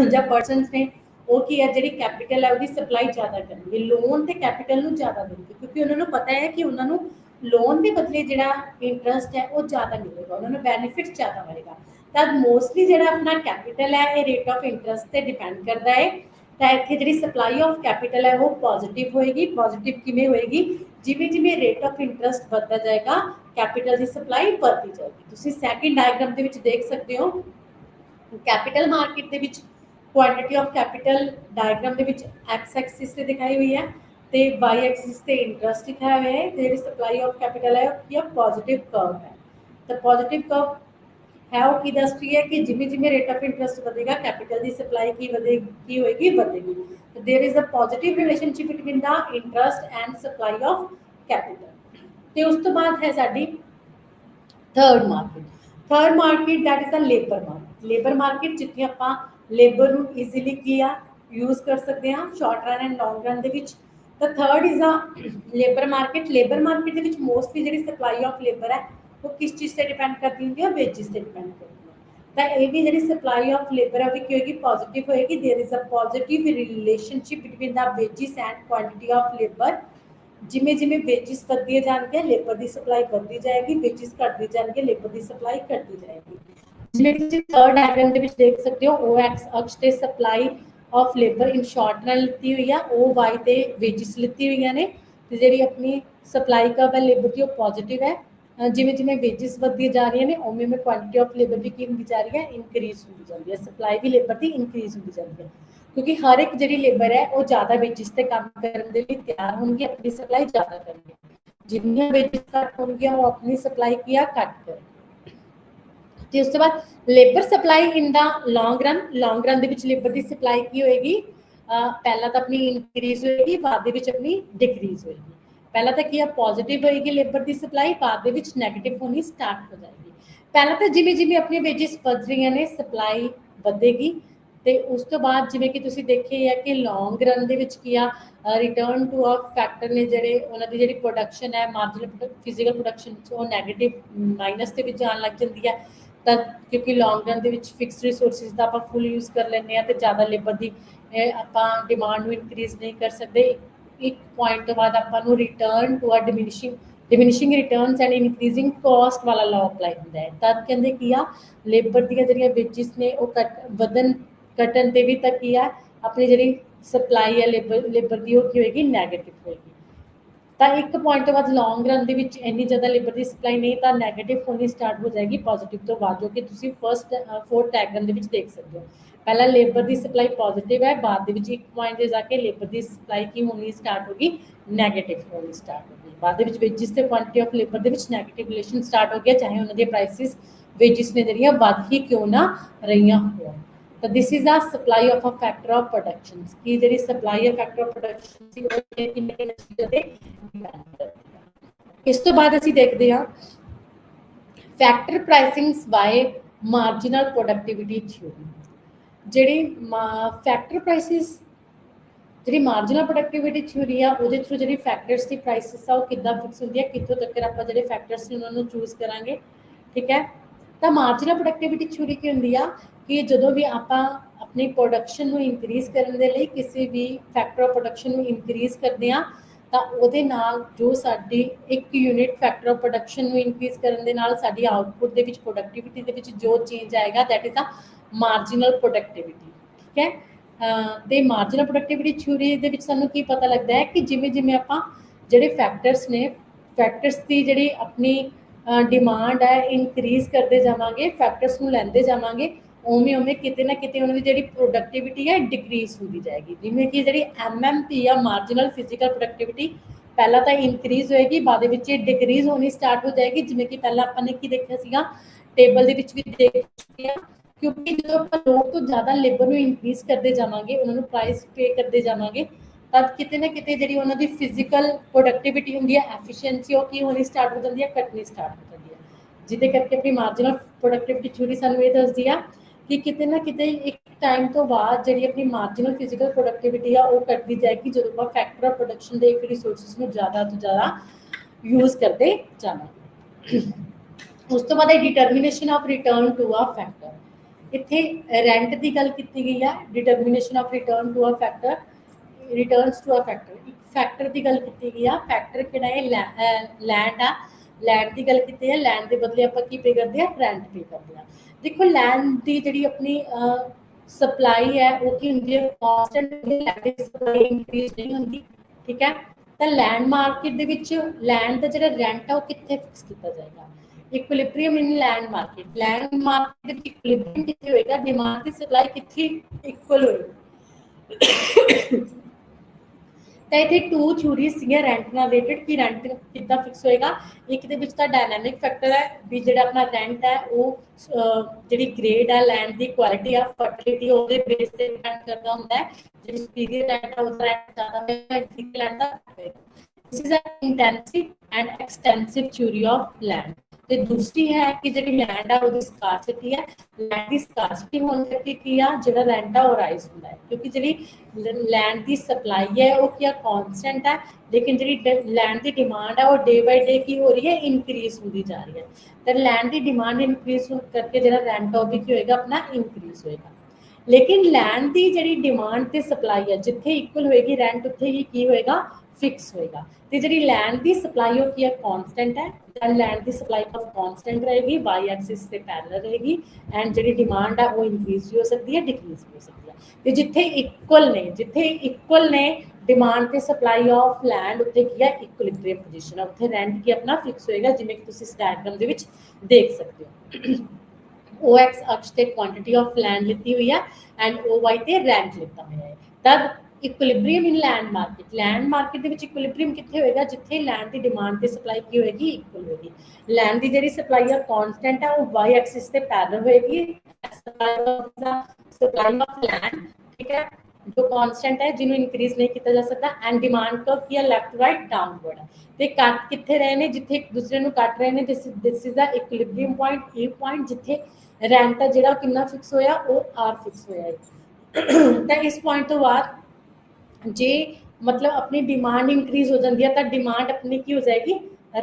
Speaker 1: या पर्सनस ने वो की है जी कैपिटल है वो सप्लाई ज़्यादा करेंगे, लोन तो कैपिटल में ज़्यादा देंगे, क्योंकि उन्होंने पता है कि उन्होंने लोन के बदले जो इंटरस्ट है वो ज़्यादा मिलेगा, उन्होंने बेनीफिट ज़्यादा मिलेगा। तब मोस्टली जो अपना कैपिटल है ये रेट ऑफ इंटरस्ट पर डिपेंड करता है। तो इतने जी सप्लाई ऑफ कैपिटल है वो पॉजिटिव होएगी। पॉजिटिव किमें होएगी, जिमें जिमें रेट ऑफ इंटरस्ट बढ़ता जाएगा कैपिटल की सप्लाई बढ़ती जाएगी। तुम सैकेंड डायग्राम के देख सकते हो कैपिटल मार्केट ਦੇ ਵਿੱਚ ਕੁਆਂਟੀਟੀ ਆਫ ਕੈਪੀਟਲ ਡਾਇਗਰਾਮ ਦੇ ਵਿੱਚ ਐਕਸ ਐਕਸਿਸ ਤੇ ਦਿਖਾਈ ਹੋਈ ਹੈ ਤੇ ਵਾਈ ਐਕਸਿਸ ਤੇ ਇੰਟਰਸਟ ਦਿਖਾਇਆ ਹੋਇਆ ਹੈ ਤੇ ਜਿਹੜੀ ਸਪਲਾਈ ਆਫ ਕੈਪੀਟਲ ਹੈ ਉਹ ਕੀ ਹੈ ਪੋਜ਼ਿਟਿਵ ਕਰਵ ਹੈ ਤਾਂ ਪੋਜ਼ਿਟਿਵ ਕਰਵ है वो की दस रही है कि जिम्मे जिम्मे रेट ऑफ इंटरेस्ट बढ़ेगा कैपिटल की सप्लाई की बढ़ेगी की होएगी बढ़ेगी तो there is a positive relationship between the interest and supply of capital ਤੇ ਉਸ ਤੋਂ ਬਾਅਦ ਹੈ ਸਾਡੀ third market that is the labour market ਜਿੱਥੇ ਆਪਾਂ ਲੇਬਰ ਨੂੰ ਈਜ਼ੀਲੀ ਕੀ ਆ ਯੂਜ਼ ਕਰ ਸਕਦੇ ਹਾਂ short run and long run ਦੇ ਵਿੱਚ ਤਾਂ ਥਰਡ ਇਜ਼ ਆ ਲੇਬਰ ਮਾਰਕੀਟ ਦੇ ਵਿੱਚ ਮੋਸਟਲੀ ਜਿਹੜੀ ਸਪਲਾਈ ਆਫ ਲੇਬਰ ਹੈ वो किस चीज़ से डिपेंड करती होंगी वेजिस से डिपेंड करती है तो ये भी जी सप्लाई ऑफ लेबर है की होगी पॉजिटिव होएगी there is a positive relationship between the wages and quantity of labour जिमें जिमें वेजिस बढ़ती जाएंगे लेबर की सप्लाई बढ़ती जाएगी वेजिस घटती जाएंगे लेबर की सप्लाई घटती जाएगी जिमें तुम थर्ड डायग्राम के देख सकते हो ओ एक्स अक्ष से supply of labour in short run लीती हुई है ओ वाई से वेजिस लीती हुई ने जी अपनी सप्लाई का लेबर की पॉजिटिव है जिमें जिमें वेजिस बढ़ती जा रही हैं उमें में क्वांटिटी ऑफ लेबर भी की होती जा रही है इनक्रीज होती जाती है सप्लाई भी लेबर की इनक्रीज होती जाती है क्योंकि हर एक जी लेबर है वो ज़्यादा वेजिस से काम करने के लिए तैयार होंगी अपनी सप्लाई ज़्यादा करेंगे जिन्नियां वेजिस घट होंगी वो अपनी सप्लाई किया घट करें तो उसके बाद labour supply in the long run labour की सप्लाई की होएगी पहला तो अपनी इनक्रीज होएगी बाद अपनी डिक्रीज होएगी पहला तो की पॉजिटिव होएगी लेबर की सप्लाई बाद नैगेटिव होनी स्टार्ट हो जाएगी पहला तो जिमें जिमें अपनी वेजिस बढ़ रही ने सप्लाई बढ़ेगी तो उस तो बाद जिमें कि तुसीं देखिए है कि लॉन्ग रन दे विच की रिटर्न टू अ फैक्टर ने जिहड़े उन्हां दी जिहड़ी प्रोडक्शन है मार्जिनल फिजिकल प्रोडक्शन वो नैगेटिव माइनस के जान लग जाती है तो क्योंकि लॉन्ग रन दे विच फिक्स रिसोर्सिस का आप फुल यूज़ कर लैंदे तो ज़्यादा लेबर की आप डिमांड में इनक्रीज नहीं कर सकते एक पॉइंट तो बाद आपको return to a diminishing returns and increasing cost वाला लॉ अप्लाई होता है तब कहते कि लेबर दी जिहड़ियां वेजिस ने वो वधन घटन ते भी तक की अपनी जी सप्लाई है लेबर की होएगी नैगेटिव होएगी तो एक पॉइंट तो बाद लॉन्ग रन के इन्नी ज़्यादा लेबर की सप्लाई नहीं तो नैगेटिव होनी स्टार्ट हो जाएगी पॉजिटिव तो बाद जो कि तुसीं फर्स्ट फोर्थ डायग्राम के देख सकते हो पहला लेबर की सप्लाई पॉजिटिव है बाद एक पॉइंट जाके लेबर की सप्लाई की होनी स्टार्ट होगी नैगेटिव होनी स्टार्ट होगी बाद वेजिस से क्वांटिटी ऑफ लेबर के नैगेटिव रिलेशन स्टार्ट हो गया चाहे उन्होंने प्राइसिस वेजिस ने जरिए वध ही क्यों ना रही हो तो this is a supply of a factor of production की जी supply of factor of production इस तो बाद असीं देखते हैं factor pricings by marginal productivity theory ਜਿਹੜੀ फैक्टर प्राइसिस जी मार्जिनल प्रोडक्टिविटी थ्योरी है वो थ्रू जी फैक्टर्स की प्राइसिस आ कि फिक्स होंगी है कितों तक आप जो फैक्टर्स ने उन्होंने चूज करांगे ठीक है तो मार्जिनल प्रोडक्टिविटी थ्योरी की होंगी आ कि जो भी आप अपनी प्रोडक्शन को इनक्रीज करने के लिए किसी भी फैक्टर ऑफ प्रोडक्शन को इनक्रीज करते हैं तो वो जो साडी एक यूनिट फैक्टर ऑफ प्रोडक्शन को इनक्रीज करने साडी आउटपुट के प्रोडक्टिविटी के जो चेंज आएगा that is a marginal productivity ठीक है तो मार्जिनल प्रोडक्टिविटी थ्योरी के सानू की पता लगता है कि जिमें जिमें आप जोड़े फैक्टर्स ने फैक्टर्स की जी अपनी डिमांड है इनक्रीज करते जावांगे फैक्टर्स को लेंदे जावांगे उवें उवें किते ना किते उन्होंने जी प्रोडक्टिविटी है डिक्रीज होती जाएगी जिमें कि जी MMP या मार्जिनल फिजिकल प्रोडक्टिविटी पहला तो इनक्रीज होएगी बाद डिक्रीज होनी स्टार्ट हो जाएगी जिमें कि पहला आपने की देखा सीगा टेबल भी देख चुके हैं क्योंकि जो आप लोग तो ज़्यादा लेबर में इनक्रीज करते जावांगे उन्होंने प्राइस पे करते जावांगे तब किते ना किते जी उन्होंने फिजिकल प्रोडक्टिविटी होंगी है एफिशिएंसी वो की होनी स्टार्ट हो जाती है घटनी स्टार्ट हो जाती है जिदे करके अपनी मार्जिनल प्रोडक्टिविटी थ्योरी सानू ये दसदी है कि किते ना किते एक टाइम तो बाद जी अपनी मार्जिनल फिजिकल प्रोडक्टिविटी है वो घटती जाएगी जो आप फैक्टर ऑफ प्रोडक्शन के एक रिसोर्सिस में ज़्यादा तो ज़्यादा यूज़ करते जावांगे उस तो बाद determination of return to a factor इत्थे रेंट की गल की गई है determination of return to a factor returns to a factor एक फैक्टर की गल की गई है फैक्टर कि लैंड आ लैंड की गल की है लैंड के बदले आप की पे करते हैं रेंट पे करते हैं देखो लैंड की जी अपनी सप्लाई है वो की होंगी है कॉन्सटेंट सप्लाई इंक्रीज नहीं होंगी ठीक है तो लैंड मार्केट के लैंड का जो रेंट है वो कितने फिक्स किया जाएगा इक्विलिब्रियम इन लैंड मार्केट इक्विलिब्रियम कितने होएगा, डिमांड की सप्लाई कितनी इक्वल होएगी। ਤਾਂ ਇੱਥੇ ਟੂ ਥਿਊਰੀਜ਼ ਸੀਗੀਆਂ ਰੈਂਟ ਨਾਲ ਰਿਲੇਟਡ ਕਿ ਰੈਂਟ ਕਿੱਦਾਂ ਫਿਕਸ ਹੋਏਗਾ। ਇੱਕ ਦੇ ਵਿੱਚ ਤਾਂ ਡਾਇਨਾਮਿਕ ਫੈਕਟਰ ਹੈ ਵੀ ਜਿਹੜਾ ਆਪਣਾ ਰੈਂਟ ਹੈ ਉਹ ਜਿਹੜੀ ਗ੍ਰੇਡ ਹੈ ਲੈਂਡ ਦੀ ਕੁਆਲਿਟੀ ਆ ਫਰਟੀਲਿਟੀ ਉਹਦੇ ਬੇਸ ਤੇ ਡਿਪੈਂਡ ਕਰਦਾ ਹੁੰਦਾ ਹੈ। ਜਿਹੜੀ ਸੁਪੀਰੀਅਰ ਰੈਂਟ ਹੈ ਉਹਦਾ ਰੈਂਟ ਜ਼ਿਆਦਾ ਹੋਏਗਾ, ਠੀਕ ਲੈਂਡ ਦਾ ਹੋਏਗਾ। This is a intensive and extensive theory of land. ਤੇ ਦੂਸਰੀ ਹੈ ਕਿ ਜਿਹੜੀ ਲੈਂਡ ਆ ਉਹਦੀ ਸਕਾਰਸਿਟੀ ਹੈ, ਲੈਂਡ ਦੀ ਸਕਾਰਸਿਟੀ ਹੋਣ ਕਰਕੇ ਕੀ ਆ ਜਿਹੜਾ ਰੈਂਟ ਆ ਉਹ ਰਾਈਜ਼ ਹੁੰਦਾ ਹੈ ਕਿਉਂਕਿ ਜਿਹੜੀ ਲੈਂਡ ਦੀ ਸਪਲਾਈ ਹੈ ਉਹ ਕੀ ਆ ਕਨਸਟੈਂਟ ਹੈ, ਲੇਕਿਨ ਜਿਹੜੀ ਲੈਂਡ ਦੀ ਡਿਮਾਂਡ ਹੈ ਉਹ ਡੇ ਬਾਈ ਡੇ ਕੀ ਹੋ ਰਹੀ ਹੈ ਇਨਕਰੀਜ਼ ਹੁੰਦੀ ਜਾ ਰਹੀ ਹੈ। ਤੇ ਲੈਂਡ ਦੀ ਡਿਮਾਂਡ ਇਨਕਰੀਜ਼ ਹੋਣ ਕਰਕੇ ਜਿਹੜਾ ਰੈਂਟ ਆ ਉਹ ਵੀ ਕੀ ਹੋਏਗਾ ਆਪਣਾ ਇਨਕਰੀਜ਼ ਹੋਏਗਾ। ਲੇਕਿਨ ਲੈਂਡ ਦੀ ਜਿਹੜੀ ਡਿਮਾਂਡ ਤੇ ਸਪਲਾਈ ਹੈ ਜਿੱਥੇ ਇਕੁਅਲ ਹੋਏਗੀ ਰੈਂਟ ਉੱਥੇ ਹੀ ਕੀ ਹੋਏਗਾ ਫਿਕਸ ਹੋਏਗਾ। ਤੇ ਜਿਹੜੀ ਲੈਂਡ ਦੀ ਸਪਲਾਈ ਉਹ ਕੀ ਹੈ ਕਾਂਸਟੈਂਟ ਹੈ, ਤਾਂ ਲੈਂਡ ਦੀ ਸਪਲਾਈ ਤਾਂ ਕਾਂਸਟੈਂਟ ਰਹੇਗੀ, ਵਾਈ ਐਕਸਿਸ ਤੇ ਪੈਰਲਲ ਰਹੇਗੀ ਐਂਡ ਜਿਹੜੀ ਡਿਮਾਂਡ ਆ ਉਹ ਇਨਕਰੀਜ਼ ਵੀ ਹੋ ਸਕਦੀ ਹੈ ਡਿਕਰੀਜ਼ ਵੀ ਹੋ ਸਕਦੀ ਹੈ। ਤੇ ਜਿੱਥੇ ਇਕੁਅਲ ਨੇ ਡਿਮਾਂਡ ਤੇ ਸਪਲਾਈ ਆਫ ਲੈਂਡ ਉੱਥੇ ਕੀ ਹੈ ਇਕੁਇਲਿਬਰੀਅਮ ਪੋਜੀਸ਼ਨ ਹੈ, ਉੱਥੇ ਰੈਂਟ ਕੀ ਆਪਣਾ ਫਿਕਸ ਹੋਏਗਾ ਜਿਵੇਂ ਕਿ ਤੁਸੀਂ ਇਸ ਡਾਇਗਰਾਮ ਦੇ ਵਿੱਚ ਦੇਖ ਸਕਦੇ ਹੋ। OX अक्ष ਤੇ ਕੁਆਂਟੀਟੀ ਆਫ ਲੈਂਡ ਲਿੱਤੀ ਹੋਈ ਹੈ ਐਂਡ OY ਤੇ ਰੈਂਟ ਲਿੱਤਾ ਹੋਇਆ ਹੈ। ਤਦ ਇਕੁਇਲਿਬਰੀਅਮ ਇਨ ਲੈਂਡ ਮਾਰਕੀਟ ਦੇ ਵਿੱਚ ਇਕੁਇਲਿਬਰੀਅਮ ਕਿੱਥੇ ਹੋਏਗਾ ਜਿੱਥੇ ਲੈਂਡ ਦੀ ਡਿਮਾਂਡ ਤੇ ਸਪਲਾਈ ਕੀ ਹੋਏਗੀ ਇਕੁਅਲ ਹੋਏਗੀ। ਲੈਂਡ ਦੀ ਜਿਹੜੀ ਸਪਲਾਈ ਆ ਕਾਂਸਟੈਂਟ ਹੈ ਉਹ y ਐਕਸਿਸ ਤੇ ਪੈਰਲਲ ਹੋਏਗੀ ਸਪਲਾਈ ਆਫ ਲੈਂਡ, ਠੀਕ ਹੈ ਜੋ ਕਾਂਸਟੈਂਟ ਹੈ ਜਿਹਨੂੰ ਇਨਕਰੀਜ਼ ਨਹੀਂ ਕੀਤਾ ਜਾ ਸਕਦਾ ਐਂਡ ਡਿਮਾਂਡ ਕਰਵ ਕੀ ਹੈ ਲੈਫਟ ਰਾਈਟ ਡਾਊਨਵਰਡ ਹੈ। ਤੇ ਕੱਟ ਕਿੱਥੇ ਰਹੇ ਨੇ ਜਿੱਥੇ ਇੱਕ ਦੂਸਰੇ ਨੂੰ ਕੱਟ ਰਹੇ ਨੇ, ਦਿਸ ਇਜ਼ ਦਾ ਇਕੁਇਲਿਬਰੀਅਮ ਪੁਆਇੰਟ ਇਹ ਪੁਆਇੰਟ ਜਿੱਥੇ ਰੈਂਟ ਹੈ ਜਿਹੜਾ ਕਿੰਨਾ ਫਿਕਸ ਹੋਇਆ ਉਹ ਆਰ ਫਿਕਸ ਹੋਇਆ ਹੈ। ਤਾਂ ਇਸ ਪੁਆਇੰਟ ਤੋਂ ਬਾਅਦ ਜੇ मतलब अपनी डिमांड इंक्रीज हो जाती है तो डिमांड अपनी की हो जाएगी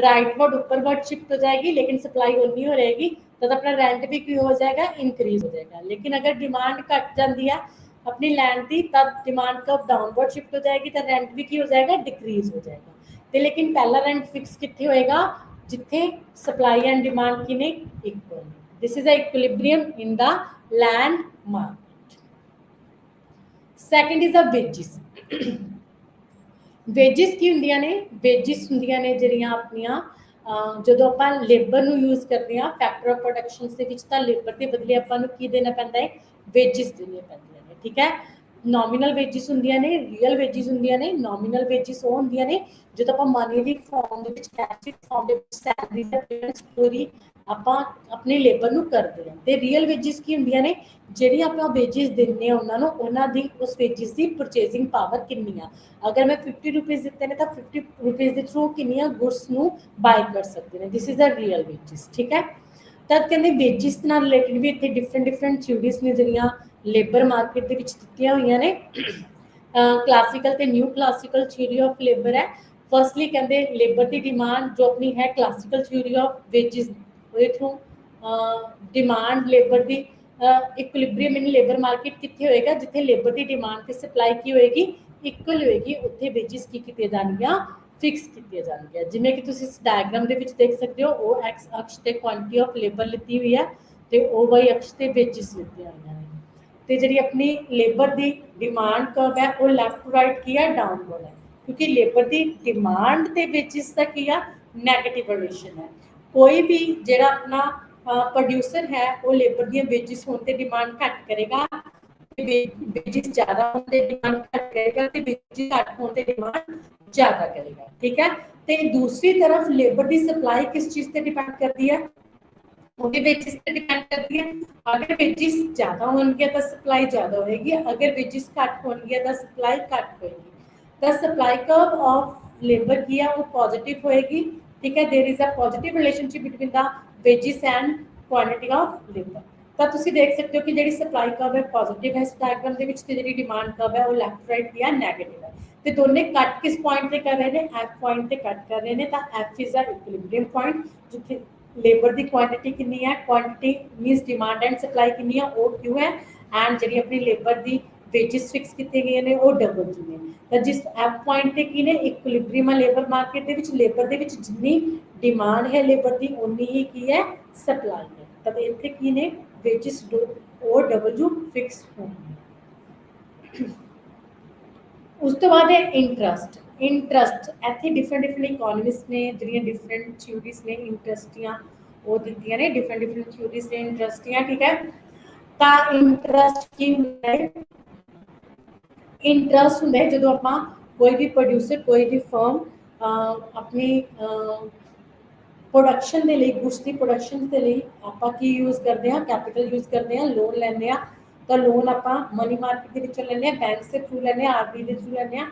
Speaker 1: राइटवर्ड उपरवर्ड शिफ्ट हो जाएगी, लेकिन सप्लाई उन्नी हो रहेगी तो अपना रेंट भी की हो जाएगा इंक्रीज हो जाएगा। लेकिन अगर डिमांड घट जाती है अपनी लैंड की तब डिमांड कब डाउनवर्ड शिफ्ट हो जाएगी तो रेंट भी की हो जाएगा डिक्रीज हो जाएगा। तो लेकिन पहला रेंट फिक्स कितने होएगा जिथे सप्लाई एंड डिमांड की ने equal. This is a equilibrium in the land market. Second is a wages. Wages की ਹੁੰਦੀਆਂ ਨੇ, वेजिस ਹੁੰਦੀਆਂ ਨੇ ਜਿਹੜੀਆਂ ਆਪਣੀਆਂ ਜਦੋਂ ਆਪਾਂ ਲੇਬਰ ਨੂੰ ਯੂਜ਼ ਕਰਦੇ ਹਾਂ ਫੈਕਟਰ ਆਫ ਪ੍ਰੋਡਕਸ਼ਨਸ ਦੇ ਵਿੱਚ ਤਾਂ ਲੇਬਰ ਦੇ ਬਦਲੇ ਆਪਾਂ ਨੂੰ ਕੀ ਦੇਣਾ ਪੈਂਦਾ ਹੈ ਵੇਜਿਸ ਦੇਣੀਆਂ ਪੈਂਦੀਆਂ ਨੇ, ਠੀਕ ਹੈ। ਨੋਮੀਨਲ ਵੇਜਿਸ ਹੁੰਦੀਆਂ ਨੇ, ਰੀਅਲ ਵੇਜਿਸ ਹੁੰਦੀਆਂ ਨੇ। ਨੋਮੀਨਲ ਵੇਜਿਸ ਉਹ ਹੁੰਦੀਆਂ ਨੇ ਜਦੋਂ ਆਪਾਂ ਮਨੀ ਦੀ ਫਾਰਮ ਦੇ ਵਿੱਚ ਕੈਸ਼ ਦੀ ਫਾਰਮ ਦੇ ਵਿੱਚ ਸੈਲਰੀ ਦਾ ਪੇਮੈਂਟ ਪੂਰੀ ਆਪਾਂ ਆਪਣੀ ਲੇਬਰ ਨੂੰ ਕਰਦੇ ਹਾਂ। ਤੇ ਰੀਅਲ ਵੇਜਿਸ ਕੀ ਹੁੰਦੀਆਂ ਨੇ ਜਿਹੜੀ ਆਪਾਂ ਵੇਜਿਸ ਦਿੰਦੇ ਹਾਂ ਉਹਨਾਂ ਨੂੰ ਉਹਨਾਂ ਦੀ ਉਸ ਵੇਜਿਸ ਦੀ ਪਰਚੇਸਿੰਗ ਪਾਵਰ ਕਿੰਨੀ ਆ। अगर मैं 50 रुपीज़ ਦਿੱਤੇ ਨੇ ਤਾਂ 50 रुपीज़ ਦੇ ਥਰੂ ਕਿੰਨੀਆਂ ਗੁੱਡਸ ਨੂੰ ਬਾਈ ਕਰ ਸਕਦੇ ਨੇ। This is a real wages, ਠੀਕ ਹੈ। ਤਦ ਕਹਿੰਦੇ ਵੇਜਿਸ ਨਾਲ ਰਿਲੇਟਡ ਵੀ ਇੱਥੇ ਡਿਫਰੈਂਟ ਥਿਊਰੀਜ਼ ਨੇ ਜਿਹੜੀਆਂ ਲੇਬਰ ਮਾਰਕੀਟ ਦੇ ਵਿੱਚ ਦਿੱਤੀਆਂ ਹੋਈਆਂ ਨੇ। ਕਲਾਸੀਕਲ ਤੇ new classical theory of labour ਹੈ। ਫਸਟਲੀ ਕਹਿੰਦੇ ਲੇਬਰ ਦੀ ਡਿਮਾਂਡ ਜੋ ਆਪਣੀ ਹੈ ਕਲਾਸੀਕਲ ਥਿਊਰੀ ਆਫ ਵੇਜਿਸ ਉਹਦੇ ਥਰੂ ਡਿਮਾਂਡ ਲੇਬਰ ਦੀ ਇਕੁਇਲਿਬਰੀਅਮ ਇਨ ਲੇਬਰ ਮਾਰਕੀਟ ਕਿੱਥੇ ਹੋਏਗਾ ਜਿੱਥੇ ਲੇਬਰ ਦੀ ਡਿਮਾਂਡ ਤੇ ਸਪਲਾਈ ਕੀ ਹੋਏਗੀ ਇਕੁਅਲ ਹੋਏਗੀ, ਉੱਥੇ ਵੇਜਿਸ ਕੀ ਕੀਤੀਆਂ ਜਾਣਗੀਆਂ ਫਿਕਸ ਕੀਤੀਆਂ ਜਾਣਗੀਆਂ। ਜਿਵੇਂ ਕਿ ਤੁਸੀਂ ਇਸ ਡਾਇਗਰਾਮ ਦੇ ਵਿੱਚ ਦੇਖ ਸਕਦੇ ਹੋ ਉਹ ਐਕਸ ਅਕਸ਼ ਤੇ ਕੁਆਂਟੀਟੀ ਆਫ ਲੇਬਰ ਲਿੱਤੀ ਹੋਈ ਹੈ ਤੇ ਉਹ ਵਾਈ ਅਕਸ਼ ਤੇ ਵੇਜਿਸ ਲਿੱਤੀਆਂ ਹੋਈਆਂ ਨੇ। ਤੇ ਜਿਹੜੀ ਆਪਣੀ ਲੇਬਰ ਦੀ ਡਿਮਾਂਡ ਕਰਵ ਹੈ ਉਹ ਲੈਫਟ ਰਾਈਟ ਕੀ ਹੈ ਡਾਊਨਵਰਡ ਹੈ ਕਿਉਂਕਿ ਲੇਬਰ ਦੀ ਡਿਮਾਂਡ ਤੇ ਵੇਜਿਸ ਦਾ ਕੀ ਆ ਨੈਗੇਟਿਵ ਰਿਲੇਸ਼ਨ ਹੈ। ਕੋਈ ਵੀ ਜਿਹੜਾ ਆਪਣਾ ਪ੍ਰੋਡਿਊਸਰ ਹੈ ਉਹ ਲੇਬਰ ਦੀਆਂ ਵੇਜਿਸ ਹੋਣ ਤੇ ਡਿਮਾਂਡ ਘੱਟ ਕਰੇਗਾ, वेजिस ज्यादा होने डिमांड घट करेगा ते वेजिस घट होने डिमांड ज्यादा करेगा, ठीक है। ते दूसरी तरफ लेबर की सप्लाई किस चीज पे डिपेंड करती है ਉਹਦੇ ਵੇਜਿਸ ਤੇ ਡਿਪੈਂਡ ਕਰਦੀ ਹੈ। ਅਗਰ ਵੇਜਿਸ ਜ਼ਿਆਦਾ ਹੋਣਗੇ ਤਾਂ ਸਪਲਾਈ ਜ਼ਿਆਦਾ ਹੋਏਗੀ, ਅਗਰ ਵੇਜਿਸ ਘੱਟ ਹੋਣਗੇ ਤਾਂ ਸਪਲਾਈ ਘੱਟ ਹੋਏਗੀ। ਤਾਂ ਸਪਲਾਈ ਕਰਵ ਆਫ ਲੇਬਰ ਕੀ ਹੈ ਉਹ ਪੋਜ਼ਿਟਿਵ ਹੋਏਗੀ, ਠੀਕ ਹੈ। There is a positive relationship between the wages and quantity of labour. ਤਾਂ ਤੁਸੀਂ ਦੇਖ ਸਕਦੇ ਹੋ ਕਿ ਜਿਹੜੀ ਸਪਲਾਈ ਕਰਵ ਹੈ ਪੋਜ਼ਿਟਿਵ ਹੈ ਇਸ ਡਾਇਗਰਾਮ ਦੇ ਵਿੱਚ ਤੇ ਜਿਹੜੀ ਡਿਮਾਂਡ ਕਰਵ ਹੈ ਉਹ ਲੈਫਟ ਰਾਈਟ ਕੀ ਹੈ ਨੈਗੇਟਿਵ ਹੈ। ਤੇ ਦੋਨੇ ਕੱਟ ਕਿਸ ਪੁਆਇੰਟ ਤੇ ਕਰ ਰਹੇ ਨੇ ਐਫ ਪੁਆਇੰਟ ਤੇ ਕੱਟ ਕਰ ਰਹੇ ਨੇ। ਤਾਂ ਐਫ ਇਜ਼ ਅ ਇਕੁਇਲਿਬਰੀਅਮ ਪੁਆਇੰਟ ਜਿੱਥੇ ਲੇਬਰ ਦੀ ਕੁਆਂਟੀਟੀ ਕਿੰਨੀ ਹੈ quantity means demand and supply ਕਿੰਨੀ ਆ ਉਹ ਕਿਉਂ ਹੈ ਐਂਡ ਜਿਹੜੀ ਆਪਣੀ ਲੇਬਰ ਦੀ ਵੇਜਿਸ ਫਿਕਸ ਕੀਤੇ ਗਏ ਨੇ ਉਹ ਡਬਲ ਜੀ ਨੇ। ਤਾਂ ਜਿਸ ਐਫ ਪੁਆਇੰਟ ਤੇ ਕੀ ਨੇ ਇਕੁਇਲਿਬਰੀਅਮ ਲੇਬਰ ਮਾਰਕੀਟ ਦੇ ਵਿੱਚ ਲੇਬਰ ਦੇ ਵਿੱਚ ਜਿੰਨੀ ਡਿਮਾਂਡ ਹੈ ਲੇਬਰ ਦੀ ਉਨੀ ਹੀ ਕੀ ਹੈ ਸਪਲਾਈ ਹੈ। ਤਾਂ ਇੱਥੇ ਕੀ ਨੇ ਵੇਜਿਸ ਉਹ ਡਬਲਯੂ ਫਿਕਸ ਹੋਣਗੇ। ਉਸ ਤੋਂ ਬਾਅਦ ਹੈ ਇੰਟਰਸਟ। ਇੰਟਰਸਟ ਇੱਥੇ ਡਿਫਰੈਂਟ ਇਕੋਨਮਿਸਟ ਨੇ ਜਿਹੜੀਆਂ ਡਿਫਰੈਂਟ ਥਿਊਰੀਜ਼ ਨੇ ਇੰਟਰਸਟ ਦੀਆਂ वो दित्तियां ने डिफरेंट डिफरेंट थ्योरीज ने इंटरस्ट दियां, ठीक है। ਤਾਂ इंटरस्ट की ਹੁੰਦਾ है, इंटरस्ट ਹੁੰਦਾ है ਜਦੋਂ ਆਪਾਂ ਕੋਈ ਵੀ ਪ੍ਰੋਡਿਊਸਰ ਕੋਈ ਵੀ ਫਰਮ ਆਪਣੀ प्रोडक्शन के लिए गुड्स की प्रोडक्शन के लिए आप यूज़ करते हैं, कैपिटल यूज़ करते हैं, लोन लेने, तो लोन आप मनी मार्केट के लेने, बैंक के थ्रू लेने, आरबीआई के थ्रू लेने।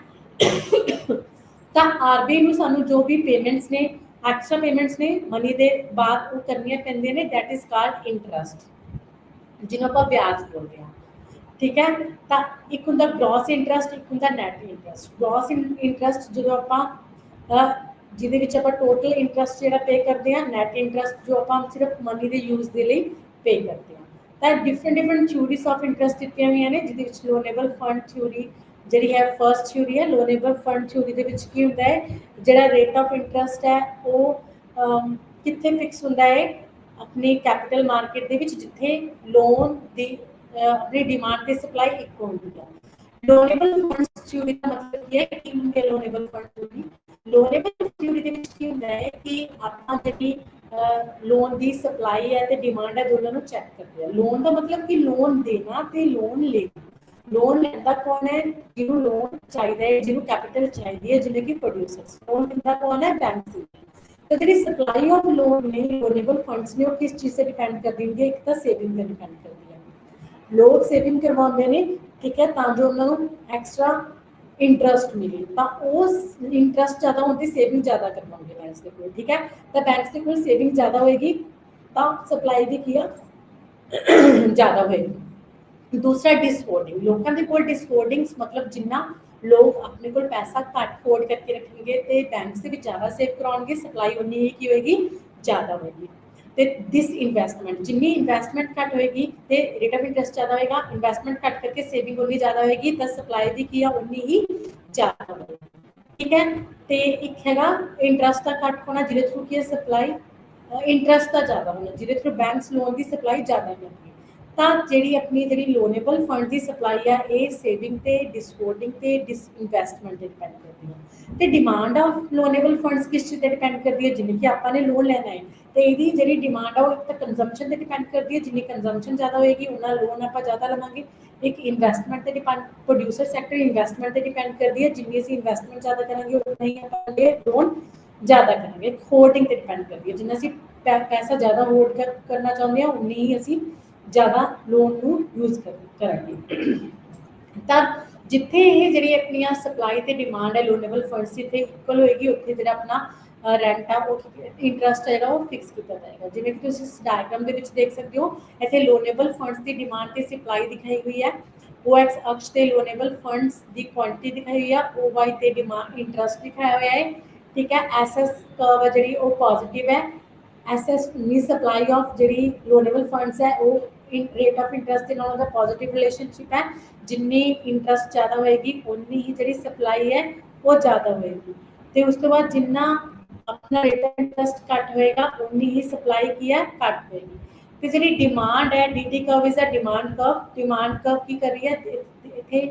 Speaker 1: तो आरबीआई को सानू जो भी पेमेंट्स ने एक्स्ट्रा पेमेंट्स ने मनी के बाद वो करनिया पैंदियां ने, दैट इज कॉल्ड इंटरस्ट, जिन्होंने आप ब्याज बोलते हैं, ठीक है। तो एक होंगे ग्रॉस इंटरस्ट, एक होंगे नैट इंटरस्ट। ग्रॉस इंटरस्ट जो आप जिहदे विच आपां टोटल इंटरस्ट जिहड़ा पे करते हैं, नैट इंटरस्ट जो आप सिर्फ मनी के यूज़ के लिए पे करते हैं। तो different different theories of interest दित्तियां हुई ने, जिहदे विच लोनेबल फंड थ्योरी जिहड़ी है फर्स्ट थ्योरी है। लोनेबल फंड थ्योरी दे विच की हुंदा है, जिहड़ा रेट ऑफ इंटरस्ट है वो कित्थे फिक्स हुंदा है, अपनी कैपिटल मार्केट दे विच जिथे लोन दी अपनी डिमांड ते सप्लाई इक्को हुंदी है। लोनेबल फंड्स थ्योरी का मतलब क्या है कि होंगे loanable fund theory. Loanable theory ਦੇ ਵਿੱਚ ਕੀ ਹੁੰਦਾ ਹੈ ਕਿ ਆਪਾਂ ਜਿਹੜੀ ਲੋਨ ਦੀ ਸਪਲਾਈ ਹੈ ਤੇ ਡਿਮਾਂਡ ਹੈ ਦੋਨਾਂ ਨੂੰ ਚੈੱਕ ਕਰਦੇ ਆ। ਲੋਨ ਦਾ ਮਤਲਬ ਕਿ ਲੋਨ ਦੇਣਾ ਤੇ ਲੋਨ ਲੈਣਾ। ਲੋਨ ਲੈਂਦਾ ਕੌਣ ਹੈ, ਜਿਹਨੂੰ ਲੋਨ ਚਾਹੀਦਾ ਹੈ, ਜਿਹਨੂੰ ਕੈਪੀਟਲ ਚਾਹੀਦੀ ਹੈ, ਜਿਵੇਂ ਕਿ ਪ੍ਰੋਡਿਊਸਰਸ। ਲੋਨ ਦਿੰਦਾ ਕੌਣ ਹੈ, ਬੈਂਕ ਸੀ। तो जी सप्लाई ऑफ लोन ने लोनेबल फंड्स ने वो किस चीज़ से डिपेंड कर दी है, एक तो सेविंग पर डिपेंड करती है। लोग सेविंग करवाते हैं, ठीक है, तो उन्होंने एक्स्ट्रा इंटरस्ट मिले, तो उस इंटरस्ट ज़्यादा होती सेविंग ज़्यादा करवाएंगे बैंक्स के कोल, ठीक है। तो बैंक्स के कोल सेविंग ज़्यादा होएगी तो सप्लाई भी किया ज़्यादा होएगी। दूसरा डिसहोल्डिंग, लोगों के कोल डिसहोल्डिंग्स मतलब जिन्ना लोग अपने को पैसा घट होल्ड करके रखेंगे तो बैंक से भी ज़्यादा सेव कराएंगे, सप्लाई उन्नी ही की होएगी ज़्यादा होएगी। तो दिस इन्वेस्टमेंट जिन्नी इन्वेस्टमेंट घट होएगी तो रेट ऑफ इंटरस्ट ज़्यादा होएगा, इन्वेस्टमेंट घट करके सेविंग उन्नी ज़्यादा होएगी तो सप्लाई भी की उन्नी ही ज़्यादा होएगी, ठीक है। तो एक हैगा इंटरस्ट का घट होना जिहदे थ्रू की सप्लाई इंटरस्ट का ज़्यादा होना जिहदे थ्रू बैंक्स लोन की सप्लाई ज़्यादा करती है। ਤਾਂ ਜਿਹੜੀ ਆਪਣੀ ਜਿਹੜੀ ਲੋਨੇਬਲ ਫੰਡ ਦੀ ਸਪਲਾਈ ਹੈ ਇਹ ਸੇਵਿੰਗ ਤੇ ਡਿਸਪੋਜ਼ਿੰਗ ਤੇ ਇਨਵੈਸਟਮੈਂਟ ਤੇ ਡਿਪੈਂਡ ਕਰਦੀ ਹੈ। ਤੇ ਡਿਮਾਂਡ ਆਫ ਲੋਨੇਬਲ ਫੰਡਸ ਕਿਸ ਚੀਜ਼ ਤੇ ਡਿਪੈਂਡ ਕਰਦੀ ਹੈ, ਜਿਵੇਂ ਕਿ ਆਪਾਂ ਨੇ ਲੋਨ ਲੈਣਾ ਹੈ ਤੇ ਇਹਦੀ ਜਿਹੜੀ ਡਿਮਾਂਡ ਆ ਉਹ ਇੱਕ ਤਾਂ ਕੰਜ਼ੰਪਸ਼ਨ ਤੇ ਡਿਪੈਂਡ ਕਰਦੀ ਹੈ, ਜਿੰਨੀ ਕੰਜ਼ੰਪਸ਼ਨ ਜ਼ਿਆਦਾ ਹੋਏਗੀ ਉਹਨਾਂ ਲੋਨ ਆਪਾਂ ਜ਼ਿਆਦਾ ਲਵਾਂਗੇ। ਇੱਕ ਇਨਵੈਸਟਮੈਂਟ ਤੇ ਡਿਪੈਂਡ, ਪ੍ਰੋਡਿਊਸਰ ਸੈਕਟਰ ਇਨਵੈਸਟਮੈਂਟ ਤੇ ਡਿਪੈਂਡ ਕਰਦੀ ਹੈ, ਜਿੰਨੀ ਅਸੀਂ ਇਨਵੈਸਟਮੈਂਟ ਜ਼ਿਆਦਾ ਕਰਾਂਗੇ ਉਨਾ ਹੀ ਆਪਾਂ ਲੋਨ ਜ਼ਿਆਦਾ ਕਰਾਂਗੇ। ਹੋਲਡਿੰਗ ਤੇ ਡਿਪੈਂਡ ਕਰਦੀ ਹੈ, ਜਿੰਨਾ ਅਸੀਂ ਪੈਸਾ ਜ਼ਿਆਦਾ ਹੋਲਡ ਕਰਨਾ ਚਾਹੁੰਦੇ ਹਾਂ ਉਨੀ ਹੀ ਅਸੀਂ ज़्यादा लोन को यूज़ करांगे। तो जिथे ये जी अपनी सप्लाई तो डिमांड है लोनेबल फंड्स की इक्वल होएगी, उत्थे जो अपना रेंट है वो इंटरस्ट है वो फिक्स किया जाएगा। जिवें कि तुसीं इस डायग्राम दे विच देख सकते हो, इत्थे लोनेबल फंड्स की डिमांड ते सप्लाई दिखाई हुई है। ओ एक्स अक्ष ते लोनेबल फंड्स की क्वांटिटी दिखाई हुई है, ओ वाई ते डिमांड इंटरस्ट दिखाया हुआ है, ठीक है। एस एस कर्व है जी वो पॉजिटिव है। As as mean supply of जी लोनेबल फंड्स है वो रेट ऑफ इंटरस्ट के नाल पॉजिटिव रिलेशनशिप है, जिन्नी इंटरस्ट ज़्यादा होएगी उन्नी ही जी सप्लाई है वो ज़्यादा होएगी। तो उस तो बाद जिन्ना अपना रेट ऑफ इंटरस्ट घट होएगा उन्नी ही सप्लाई की है घट होएगी। तो जी डिमांड है D T curve is a demand curve. Demand curve की कर रही है इत्थे